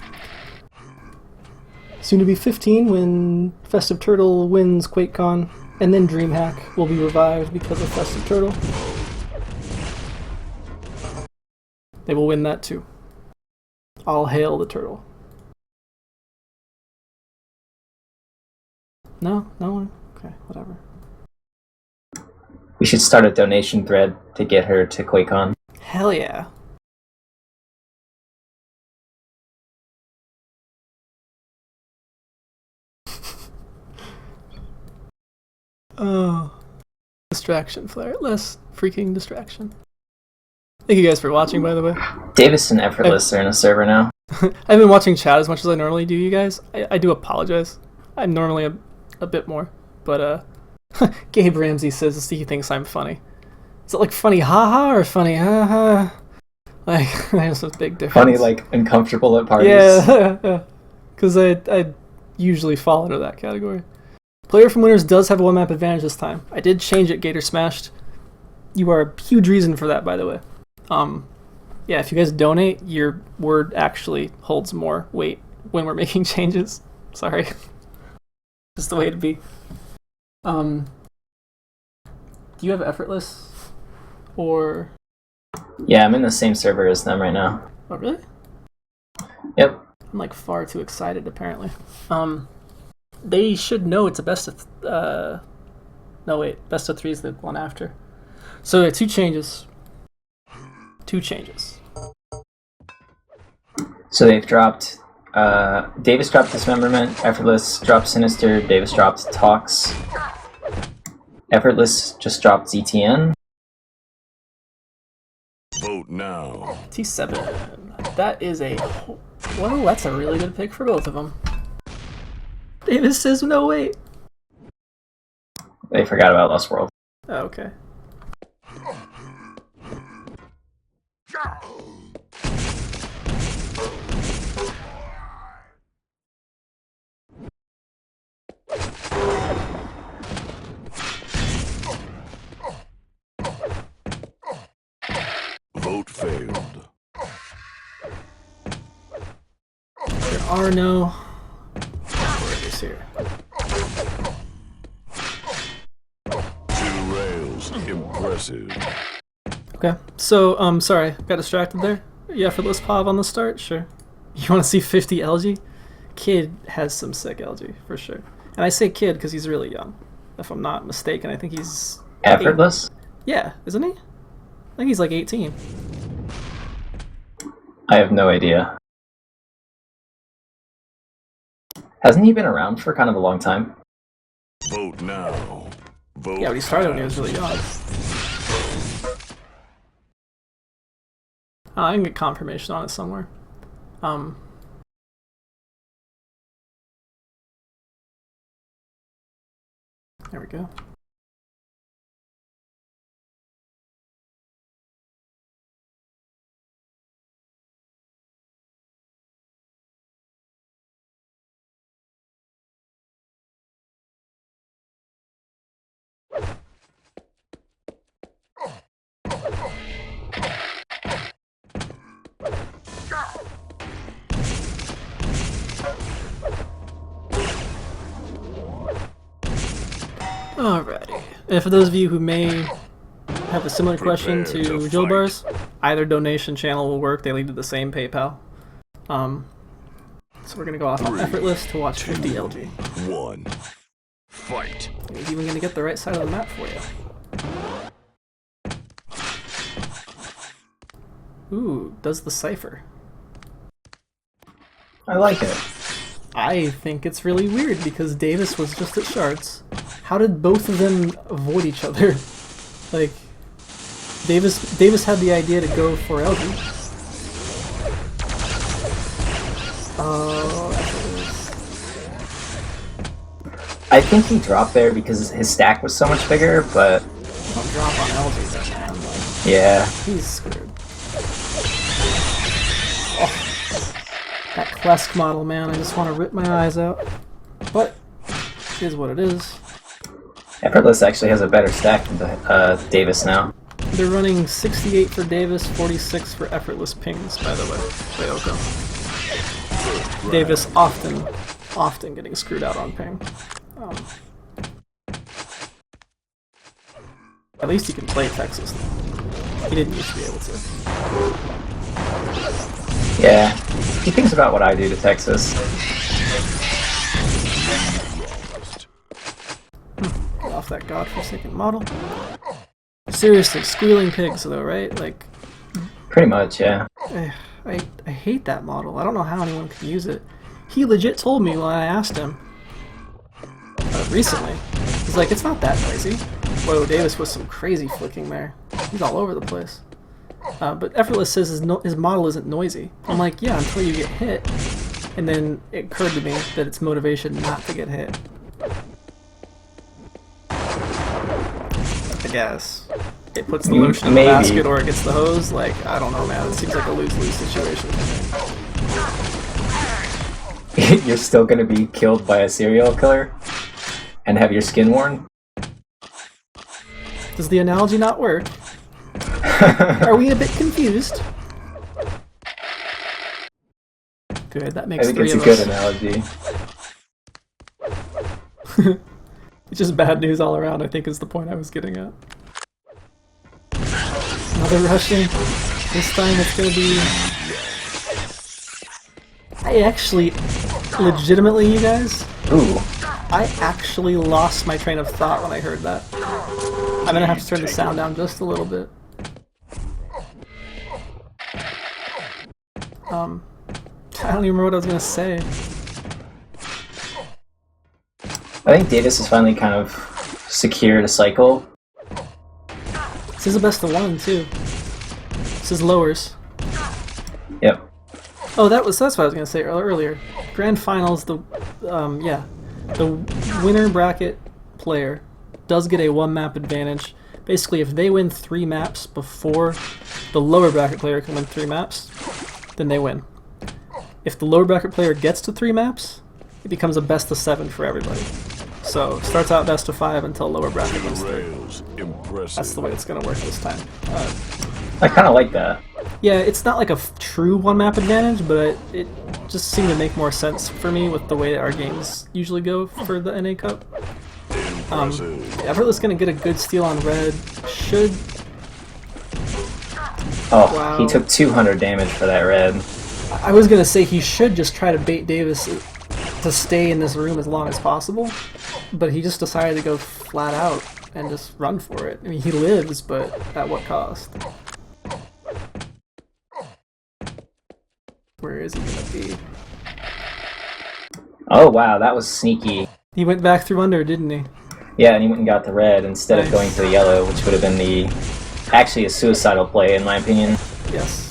Soon to be 15 when Festive Turtle wins QuakeCon, and then DreamHack will be revived because of Festive Turtle. They will win that too. All hail the turtle. No? No one? Okay, whatever. We should start a donation thread to get her to QuakeCon. Hell yeah. Oh. Distraction flare. Less freaking distraction. Thank you guys for watching, by the way. Davis and Effortless are in a server now. I've been watching chat as much as I normally do, you guys. I do apologize. I'm normally a bit more. But, Gabe Ramsey says he thinks I'm funny. Is it like funny haha or funny haha? Like, there's a big difference. Funny, like, uncomfortable at parties. Yeah, because I usually fall into that category. Player from Winners does have a one-map advantage this time. I did change it, Gator Smashed. You are a huge reason for that, by the way. Yeah, if you guys donate, your word actually holds more weight when we're making changes. Sorry. Just the way it'd be. Do you have Effortless? Or... Yeah, I'm in the same server as them right now. Oh, really? Yep. I'm like far too excited, apparently. They should know it's a best of... no, wait. Best of 3 is the one after. So, yeah, 2 changes. 2 changes. So they've dropped... Davis dropped Dismemberment, Effortless dropped Sinister, Davis dropped Talks. Effortless just dropped ZTN. Vote now. T7. That is a... Well, that's a really good pick for both of them. Davis says no, wait. They forgot about Lost World. Oh, okay. Vote failed. There are no... Where is here? 2 rails. Impressive. Okay, so, sorry, got distracted there. Yeah, Effortless Pav on the start? Sure. You want to see 50 LG? Kid has some sick LG, for sure. And I say kid because he's really young. If I'm not mistaken, I think he's... Effortless? Yeah, isn't he? I think he's like 18. I have no idea. Hasn't he been around for kind of a long time? Vote now. Vote Yeah, but he started when he was really young. I can get confirmation on it somewhere. There we go. Alrighty. And for those of you who may have a similar question to Joe Bars, either donation channel will work. They lead to the same PayPal. So we're gonna go off on Effortless to watch 50 LG. 1. Fight. He's even gonna get the right side of the map for you. Ooh, does the cipher. I like it. I think it's really weird because Davis was just at Shards. How did both of them avoid each other? Like, Davis had the idea to go for LG. Oh, I think he dropped there because his stack was so much bigger, but... Don't drop on LG then, man. Like, yeah. he's screwed. Oh, that Klesk model, man, I just want to rip my eyes out. But, it is what it is. Effortless actually has a better stack than Davis now. They're running 68 for Davis, 46 for Effortless pings, by the way. Bayoko. Davis often getting screwed out on ping. At least he can play Texas. He didn't used to be able to. Yeah, he thinks about what I do to Texas. Get off that godforsaken model. Seriously, squealing pigs though, right? Like, pretty much, yeah. I hate that model. I don't know how anyone can use it. He legit told me when I asked him recently He's like, it's not that noisy. Whoa, Davis with some crazy flicking there. He's all over the place. But Effortless says his model isn't noisy. I'm like, yeah, until you get hit. And then it occurred to me that it's motivation not to get hit. I guess. It puts the lotion in the basket or it gets the hose. Like, I don't know, man. It seems like a lose-lose situation. You're still gonna be killed by a serial killer? And have your skin worn? Does the analogy not work? Are we a bit confused? Good, that makes 3 of us. I think it's a good analogy. It's just bad news all around, I think is the point I was getting at. Another rushing. This time it's gonna be... I actually, legitimately, you guys, Ooh. I actually lost my train of thought when I heard that. I'm gonna have to turn the sound down just a little bit. I don't even remember what I was gonna say. I think Davis has finally kind of secured a cycle. This is a best of 1 too. This is lowers. Yep. Oh, that's what I was gonna say earlier. Grand finals, the winner bracket player does get a 1 map advantage. Basically, if they win 3 maps before the lower bracket player can win 3 maps, then they win. If the lower bracket player gets to 3 maps, it becomes a best of 7 for everybody. So it starts out best of 5 until lower bracket wins 3. That's the way it's gonna work this time. I kind of like that. Yeah, it's not like a true 1 map advantage, but it just seemed to make more sense for me with the way our games usually go for the NA Cup. Effortless gonna get a good steal on red. Should... Oh, wow. He took 200 damage for that red. I was gonna say he should just try to bait Davis to stay in this room as long as possible, but he just decided to go flat out and just run for it. I mean, he lives, but at what cost? Where is he gonna be? Oh wow, that was sneaky. He went back through under, didn't he? Yeah, and he went and got the red instead of going to the yellow, which would have been actually a suicidal play in my opinion. Yes.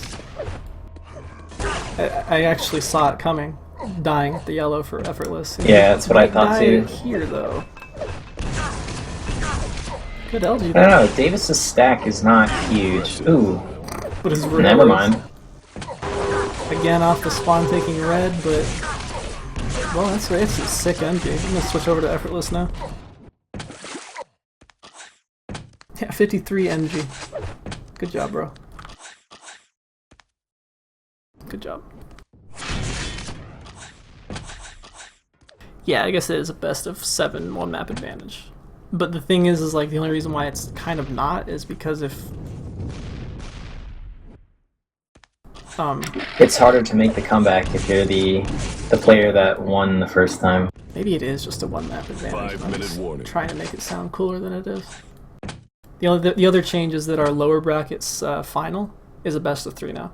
I actually saw it coming, dying at the yellow for Effortless. Yeah, that's what I thought too. Here though. Good LG. I don't know, Davis's stack is not huge. Ooh. But his Never mind. Again off the spawn taking red, but well, that's right. It's a sick MG. I'm gonna switch over to Effortless now. Yeah, 53 MG. Good job, bro. Good job. Yeah, I guess it is a best of 7 1 map advantage. But the thing is like the only reason why it's kind of not is because if it's harder to make the comeback if you're the player that won the first time. Maybe it is just a 1 map advantage. 5-minute warning. Trying to make it sound cooler than it is. The other change is that our lower brackets final is a best of 3 now.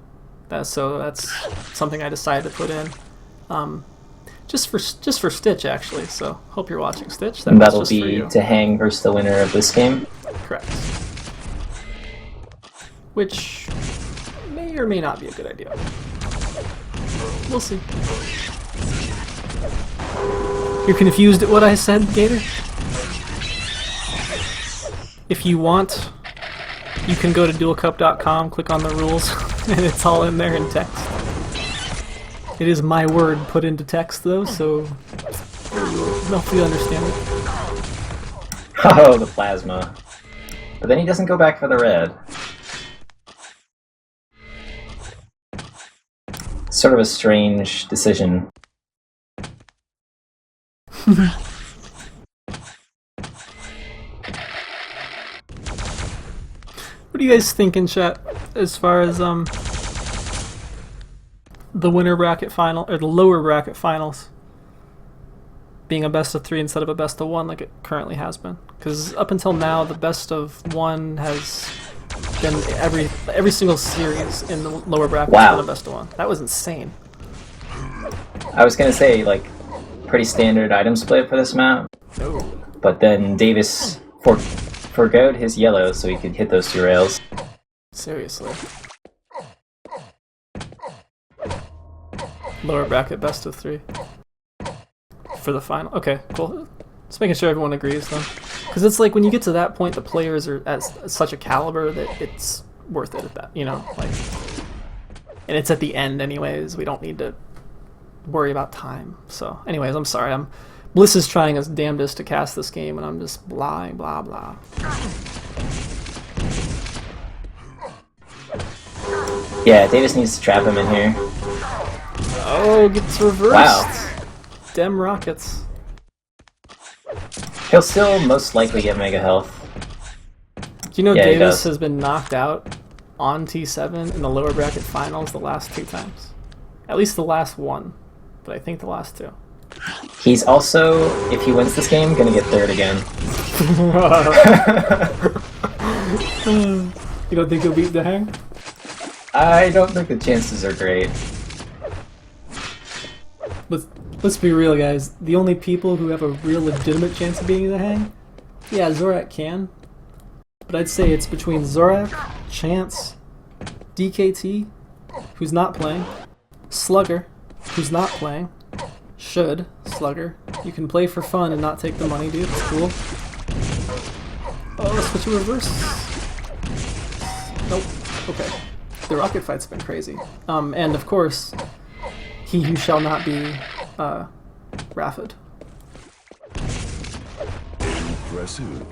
That's something I decided to put in, just for Stitch actually. So hope you're watching, Stitch. That'll be to hang versus the winner of this game. Correct. Which may or may not be a good idea. We'll see. You're confused at what I said, Gator? If you want, you can go to duelcup.com, click on the rules, and it's all in there in text. It is my word put into text though, so hopefully you understand it. Oh, the plasma. But then he doesn't go back for the red. Sort of a strange decision. What do you guys think in chat as far as the winner bracket final or the lower bracket finals being a best of 3 instead of a best of 1 like it currently has been? Because up until now, the best of 1 has been every single series in the lower bracket has been a best of 1. That was insane. I was gonna say like pretty standard item split for this map. Oh. but then Davis forgoed his yellow so he could hit those 2 rails. Seriously. Lower bracket best of 3. For the final. Okay, cool. Just making sure everyone agrees then. Because it's like when you get to that point, the players are at such a caliber that it's worth it at that, you know? Like, and it's at the end anyways. We don't need to worry about time. So anyways, I'm sorry. Bliss is trying his damnedest to cast this game, and I'm just blah, blah, blah. Yeah, Davis needs to trap him in here. Oh, gets reversed. Wow. Dem rockets. He'll still most likely get mega health. Do you know Yeah, Davis has been knocked out on T7 in the lower bracket finals the last 2 times? At least the last one, but I think the last 2. He's also, if he wins this game, gonna get 3rd again. You don't think he'll beat the Hang? I don't think the chances are great. Let's be real, guys. The only people who have a real legitimate chance of beating the Hang, yeah, Zorak can. But I'd say it's between Zorak, Chance, DKT, who's not playing, Slugger, who's not playing, Should, Slugger. You can play for fun and not take the money, dude. It's cool. Oh, switch a reverse. Nope. Okay. The rocket fight's been crazy. And of course, he who shall not be Raffid. Impressive.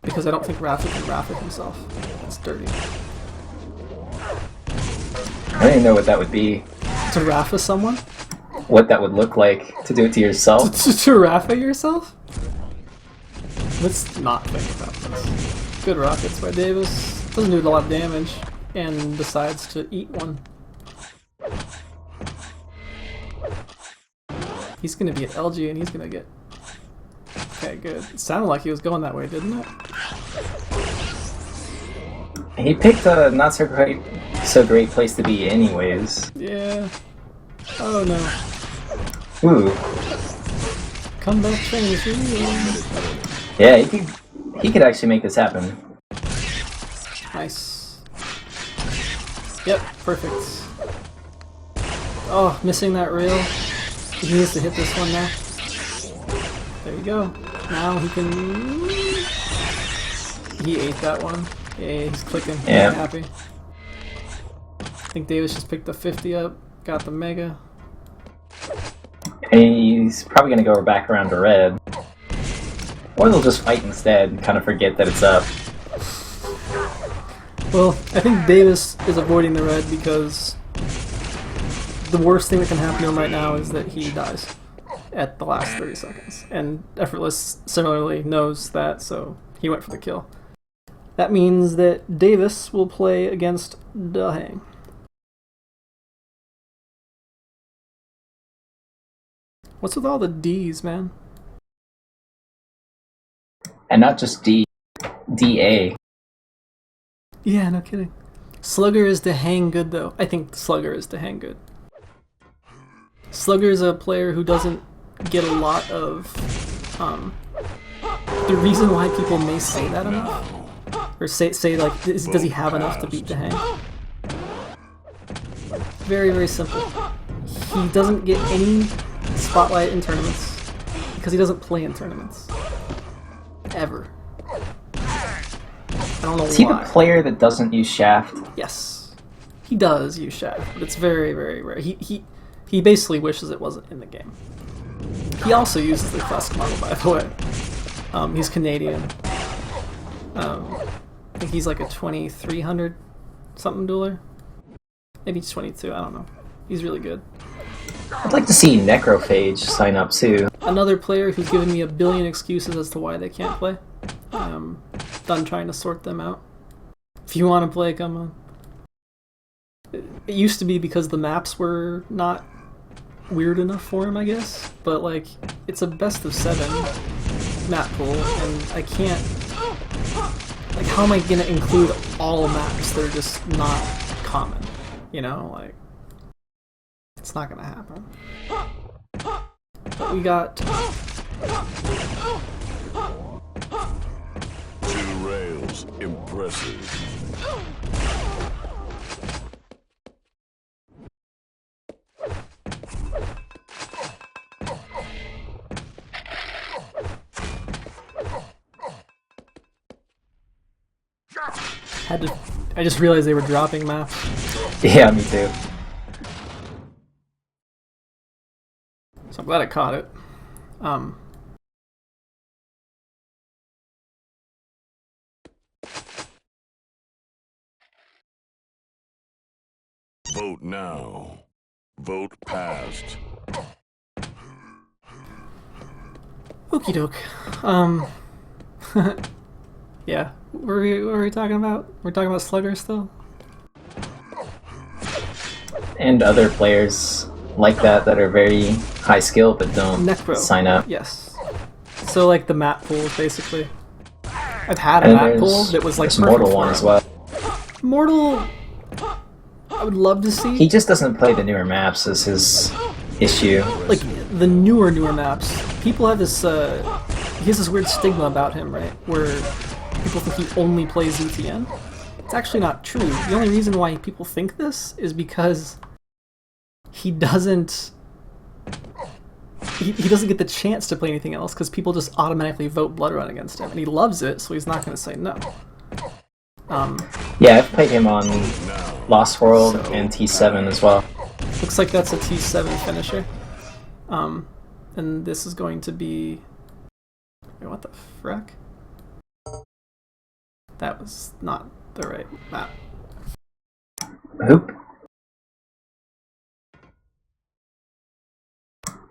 Because I don't think Raffid can Raffid himself. It's dirty. I don't even know what that would be. To Raffa someone? What that would look like to do it to yourself. To Raffa yourself? Let's not think about this. Good rockets by Davis. Doesn't do a lot of damage. And decides to eat one. He's gonna be at LG and he's gonna get... Okay, good. It sounded like he was going that way, didn't it? He picked a not so great place to be anyways. Yeah. Oh no. Ooh. Comeback train is real. Yeah, he could actually make this happen. Nice. Yep, perfect. Oh, missing that rail. He needs to hit this one now. There you go. Now he can... He ate that one. Yeah, he's clicking. Yeah. He's happy. I think Davis just picked the 50 up. Got the mega. And he's probably gonna go back around to red. Or they'll just fight instead and kind of forget that it's up. Well, I think Davis is avoiding the red because the worst thing that can happen to him right now is that he dies at the last 30 seconds. And Effortless similarly knows that, so he went for the kill. That means that Davis will play against the Hang. What's with all the D's, man? And not just D, DA. Yeah, no kidding. Slugger is the Hang good, though. I think Slugger is the Hang good. Slugger is a player who doesn't get a lot of... the reason why people may say that enough, or say like, does he have enough to beat the Hang? Very, very simple. He doesn't get any spotlight in tournaments because he doesn't play in tournaments. Ever. I don't know why. Is he the player that doesn't use Shaft? Yes. He does use Shaft, but it's very, very rare. He basically wishes it wasn't in the game. He also uses the classic model, by the way. He's Canadian. I think he's like a 2300 something dueler. Maybe he's 22, I don't know. He's really good. I'd like to see Necrophage sign up too. Another player who's given me a billion excuses as to why they can't play. Done trying to sort them out. If you want to play, come on. It used to be because the maps were not weird enough for him, I guess. But like, it's a best of 7 map pool, and I can't... Like, how am I gonna include all maps that are just not common? You know, like... It's not gonna happen. But we got Two rails. Impressive. I just realized they were dropping maps. Yeah, me too. So I'm glad I caught it. Vote now. Vote passed. Okie doke. Yeah. What were we talking about? We're talking about Slugger still? And other players like that are very high skill but don't Necro. sign up. Yes. So like the map pools, basically. I've had a And map pool that was like there's Mortal perfect one for as him. well. Mortal, I would love to see. He just doesn't play the newer maps as his issue. Like the newer maps. People have this. He has this weird stigma about him, right? Where people think he only plays ZTN. It's actually not true. The only reason why people think this is because he doesn't. He doesn't get the chance to play anything else because people just automatically vote Bloodrun against him, and he loves it, so he's not going to say no. Yeah, I've played him on Lost World and T7 as well. Looks like that's a T7 finisher. And this is going to be... Wait, what the frick? That was not the right map. Hoop.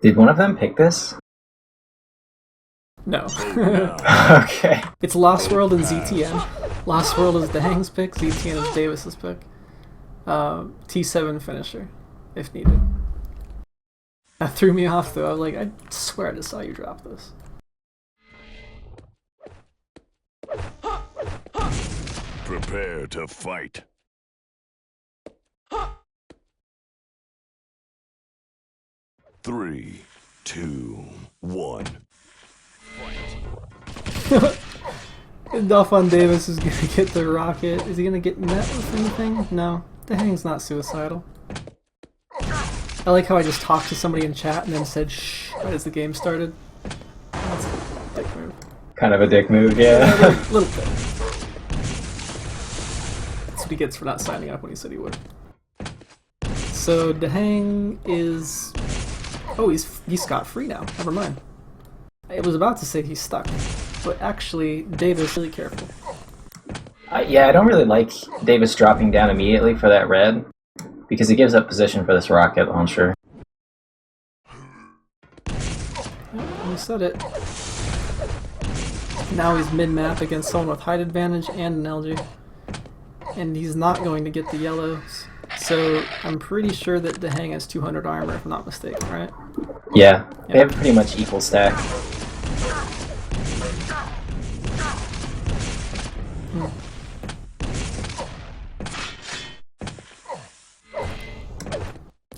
Did one of them pick this? No. Okay. It's Lost World and ZTN. Lost World is Dahang's pick, ZTN is Davis's pick. T7 finisher, if needed. That threw me off though. I was like, I swear I just saw you drop this. Prepare to fight. Three, two, one. Dolphin Davis is gonna get the rocket. Is he gonna get met with anything? No. Dahang's not suicidal. I like how I just talked to somebody in chat and then said shh right as the game started. That's a dick move. Kind of a dick move, yeah. A little bit. That's what he gets for not signing up when he said he would. So Dahang is... Oh, he's scot-free now. Never mind. I was about to say he's stuck, but actually Davis really careful. Yeah, I don't really like Davis dropping down immediately for that red, because it gives up position for this rocket launcher. You said it. Now he's mid-map against someone with height advantage and an LG. And he's not going to get the yellows. So I'm pretty sure that Dahang has 200 armor, if I'm not mistaken, right? Yeah, they have pretty much equal stack.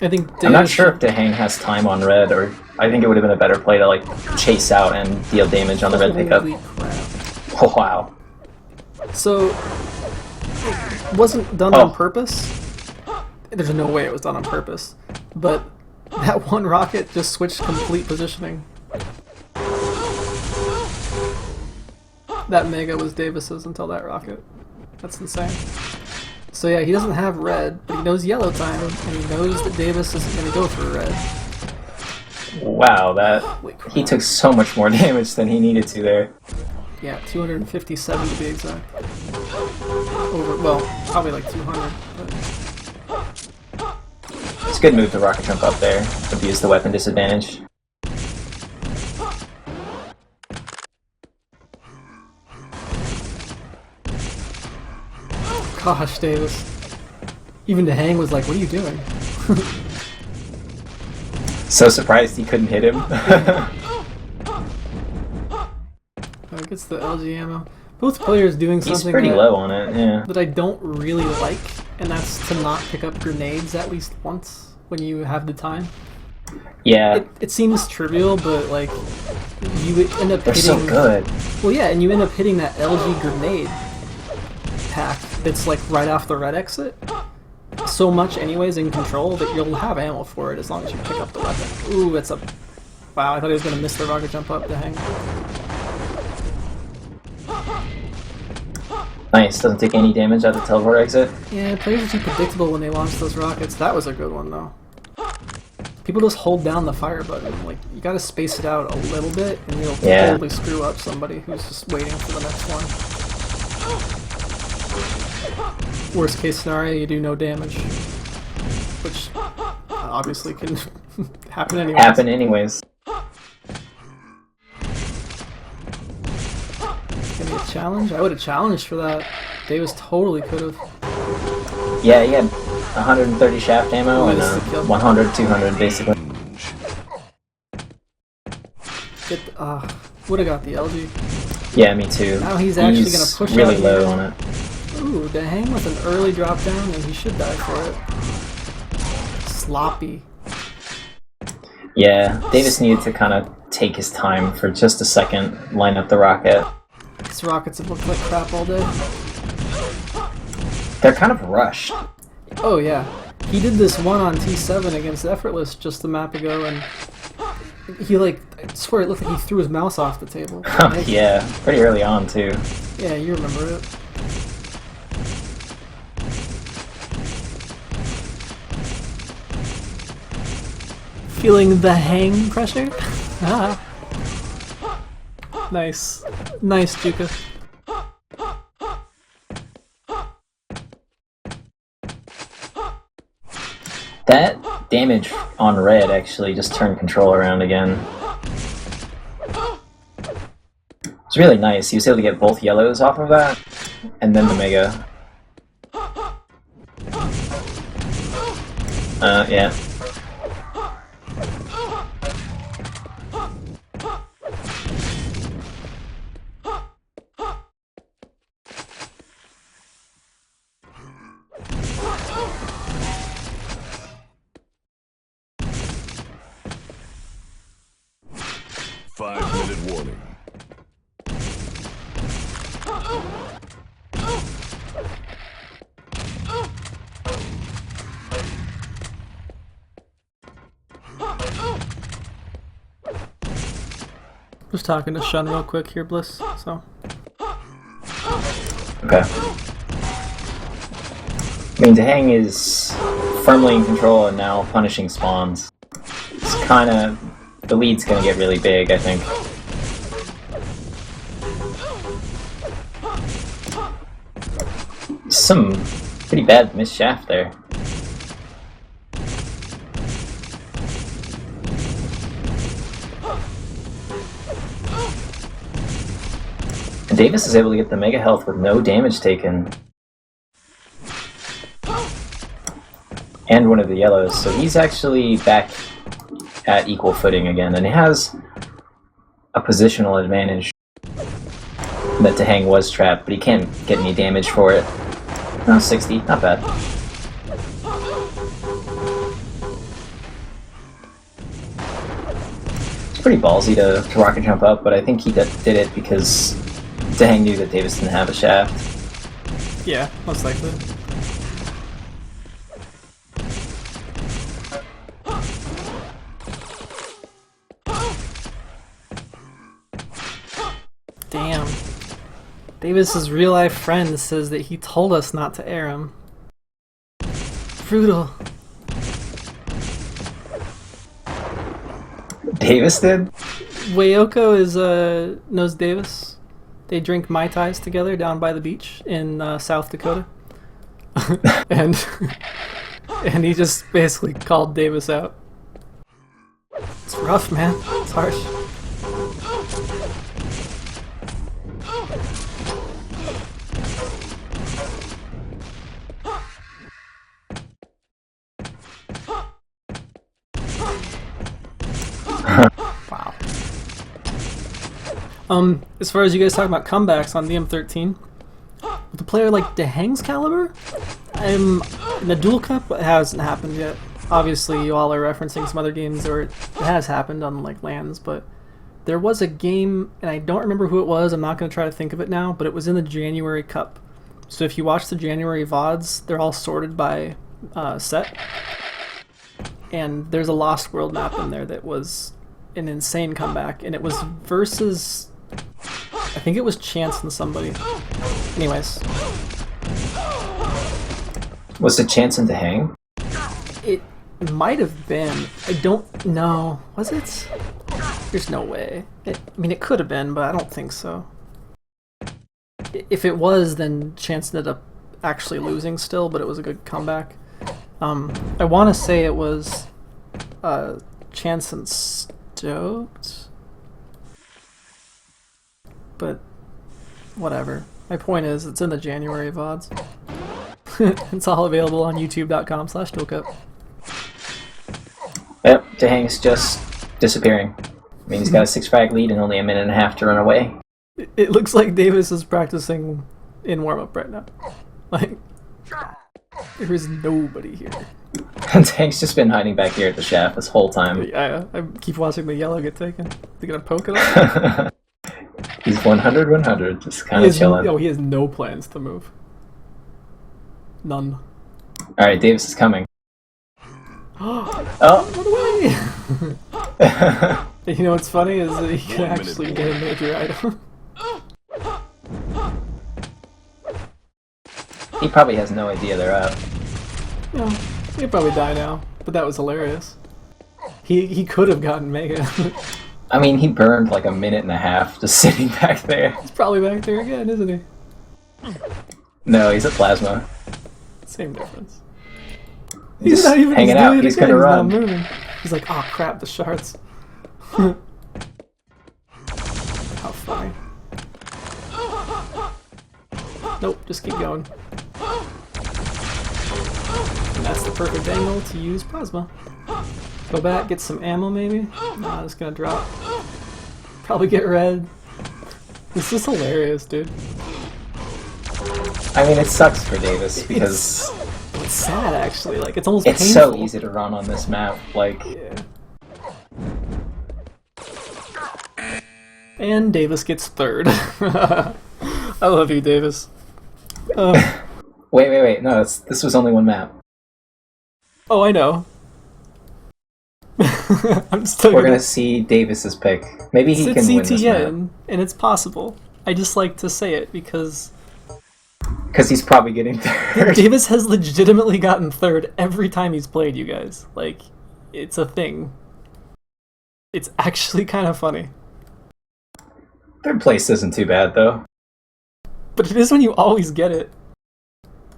I think Davis I'm not sure if Dahang has time on red, or I think it would have been a better play to like chase out and deal damage on the red pickup. Holy crap. Oh wow. So, it wasn't done on purpose. There's no way it was done on purpose. But that one rocket just switched complete positioning. That Mega was Davis's until that rocket. That's insane. So yeah, he doesn't have red, but he knows yellow time, and he knows that Davis isn't going to go for red. Wow, he took so much more damage than he needed to there. Yeah, 257 to be exact. Well, probably like 200. But... It's a good move to rocket jump up there, abuse the weapon disadvantage. Gosh, Davis. Even Dahang was like, what are you doing? So surprised he couldn't hit him. Gets the LG ammo. Both players doing something He's pretty low on it, yeah. that I don't really like, and that's to not pick up grenades at least once when you have the time. Yeah, it seems trivial, but like you would end up they're hitting. so good. Well, yeah, and you end up hitting that LG grenade pack that's like right off the red exit. So much, anyways, in control that you'll have ammo for it as long as you pick up the weapon. Ooh, it's a. Wow, I thought he was gonna miss the rocket jump up to hang. Nice, doesn't take any damage at the teleport exit. Yeah, players are too predictable when they launch those rockets. That was a good one though. People just hold down the fire button. Like, you gotta space it out a little bit, and you'll totally screw up somebody who's just waiting for the next one. Worst case scenario, you do no damage. Which obviously can happen anyways. Gonna be a challenge? I would have challenged for that. Davis totally could have. Yeah, he had 130 shaft ammo and 100, 200 basically. Would have got the LG. Yeah, me too. Now he's actually gonna push really out low here. on it. Ooh, to hang with an early drop down, and he should die for it. Sloppy. Yeah, Davis needed to kind of take his time for just a second, line up the rocket. These rockets have looked like crap all day. They're kind of rushed. Oh yeah, he did this one on T7 against Effortless just a map ago, and he I swear it looked like he threw his mouse off the table. Yeah, pretty early on too. Yeah, you remember it. Feeling the hang pressure? Ah. Nice. Nice, Juka. That damage on red actually just turned control around again. It's really nice. He was able to get both yellows off of that, and then the mega. Yeah. Five-minute warning. Just talking to Shun real quick here, Bliss, so. Okay. I mean, Dahang is firmly in control and now punishing spawns. It's kind of... the lead's gonna get really big, I think. Some pretty bad missed shaft there. And Davis is able to get the mega health with no damage taken. And one of the yellows, so he's actually back at equal footing again, and he has a positional advantage. That Dahang was trapped, but he can't get any damage for it. Oh, 60, not bad. It's pretty ballsy to rocket jump up, but I think he did it because Dahang knew that Davis didn't have a shaft. Yeah, most likely. Damn. Davis's real-life friend says that he told us not to air him. Brutal. Davis did? Wayoko is, knows Davis. They drink Mai Tais together down by the beach in, South Dakota. and he just basically called Davis out. It's rough, man. It's harsh. Wow. As far as you guys talking about comebacks on the M13, with a player like Dahang's caliber, in the Duel Cup, it hasn't happened yet. obviously you all are referencing some other games where it has happened on like LANs, but there was a game, and I don't remember who it was, I'm not going to try to think of it now, but it was in the January Cup. So if you watch the January VODs, they're all sorted by set. And there's a Lost World map in there that was an insane comeback, and it was versus, I think it was Chance and somebody. Anyways. Was it Chance and Hang? It might have been. I don't know. Was it? There's no way. I mean, it could have been, but I don't think so. If it was, then Chance ended up actually losing still, but it was a good comeback. I want to say it was Chance and Stoked, but whatever. My point is, it's in the January VODs. It's all available on youtube.com/Duelcup. Yep, Dahang's just disappearing. I mean, he's got a 6-frag lead and only a minute and a half to run away. It looks like Davis is practicing in warm-up right now. Like, there is nobody here. Dahang's just been hiding back here at the shaft this whole time. I keep watching the yellow get taken. They're gonna poke it up. He's 100-100, just kind of chilling. He has no plans to move. None. Alright, Davis is coming. Oh! Run away! You know what's funny is that he can actually get a major item. He probably has no idea they're up. No, he'd probably die now, but that was hilarious. He could have gotten Mega. I mean, he burned like a minute and a half just sitting back there. He's probably back there again, isn't he? No, he's at Plasma. Same difference. He's not even hanging out. He's gonna run. Not moving. He's like, oh crap, the shards. How funny. Nope, just keep going. And that's the perfect angle to use Plasma. Go back, get some ammo maybe? Nah, it's gonna drop. Probably get red. This is hilarious, dude. I mean, it sucks for Davis because it's sad actually. Like, it's almost it's painful. so easy to run on this map. Like, yeah. And Davis gets third. I love you, Davis. wait. No, this was only one map. Oh, I know. I'm still We're gonna see Davis's pick. Maybe he can win this map. And it's possible. I just like to say it because he's probably getting third. Davis has legitimately gotten third every time he's played, you guys. Like, it's a thing. It's actually kind of funny. Third place isn't too bad, though. But it is when you always get it.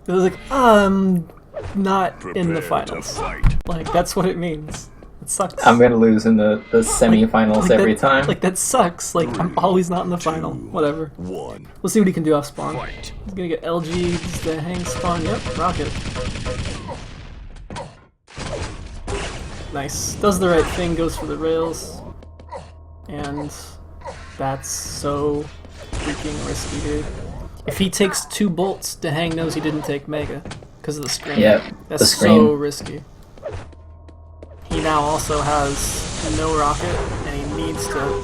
It was like, not in the finals. Like, that's what it means. It sucks. I'm gonna lose in the semi-finals every time. Like, that sucks. Like, I'm always not in the final. Whatever. We'll see what he can do off spawn. He's gonna get LG, he's the hang spawn. Yep, rocket. Nice. Does the right thing, goes for the rails. And that's so freaking risky, dude. If he takes 2 bolts, Dahang knows he didn't take Mega because of the screen. Yep, that's the screen. So risky. He now also has no rocket, and he needs to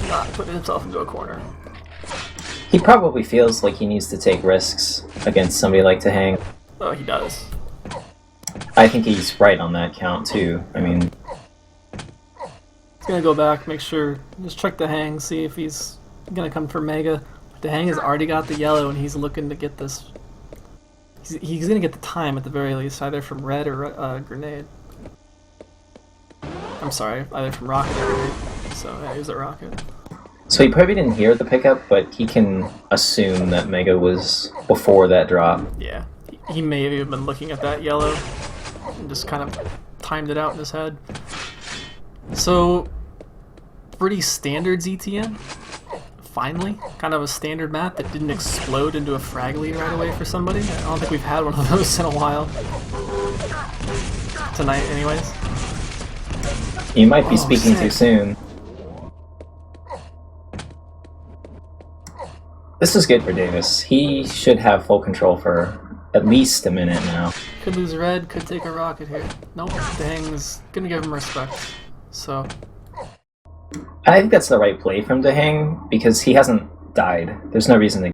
not put himself into a corner. He probably feels like he needs to take risks against somebody like Dahang. Oh, he does. I think he's right on that count too. I mean, he's gonna go back, make sure, just check Dahang, see if he's gonna come for Mega. Dahang has already got the yellow, and he's looking to get this. He's gonna get the time at the very least, either from red or grenade. I'm sorry, either from rocket or grenade. So yeah, he's a rocket. so he probably didn't hear the pickup, but he can assume that Mega was before that drop. Yeah, he may have even been looking at that yellow and just kind of timed it out in his head. So, pretty standard ZTN. Finally, kind of a standard map that didn't explode into a frag lead right away for somebody. I don't think we've had one of those in a while. Tonight, anyways. You might be speaking too soon. This is good for Davis. He should have full control for at least a minute now. Could lose red, could take a rocket here. Nope, Dang's gonna give him respect. So I think that's the right play from Dehang because he hasn't died. There's no reason to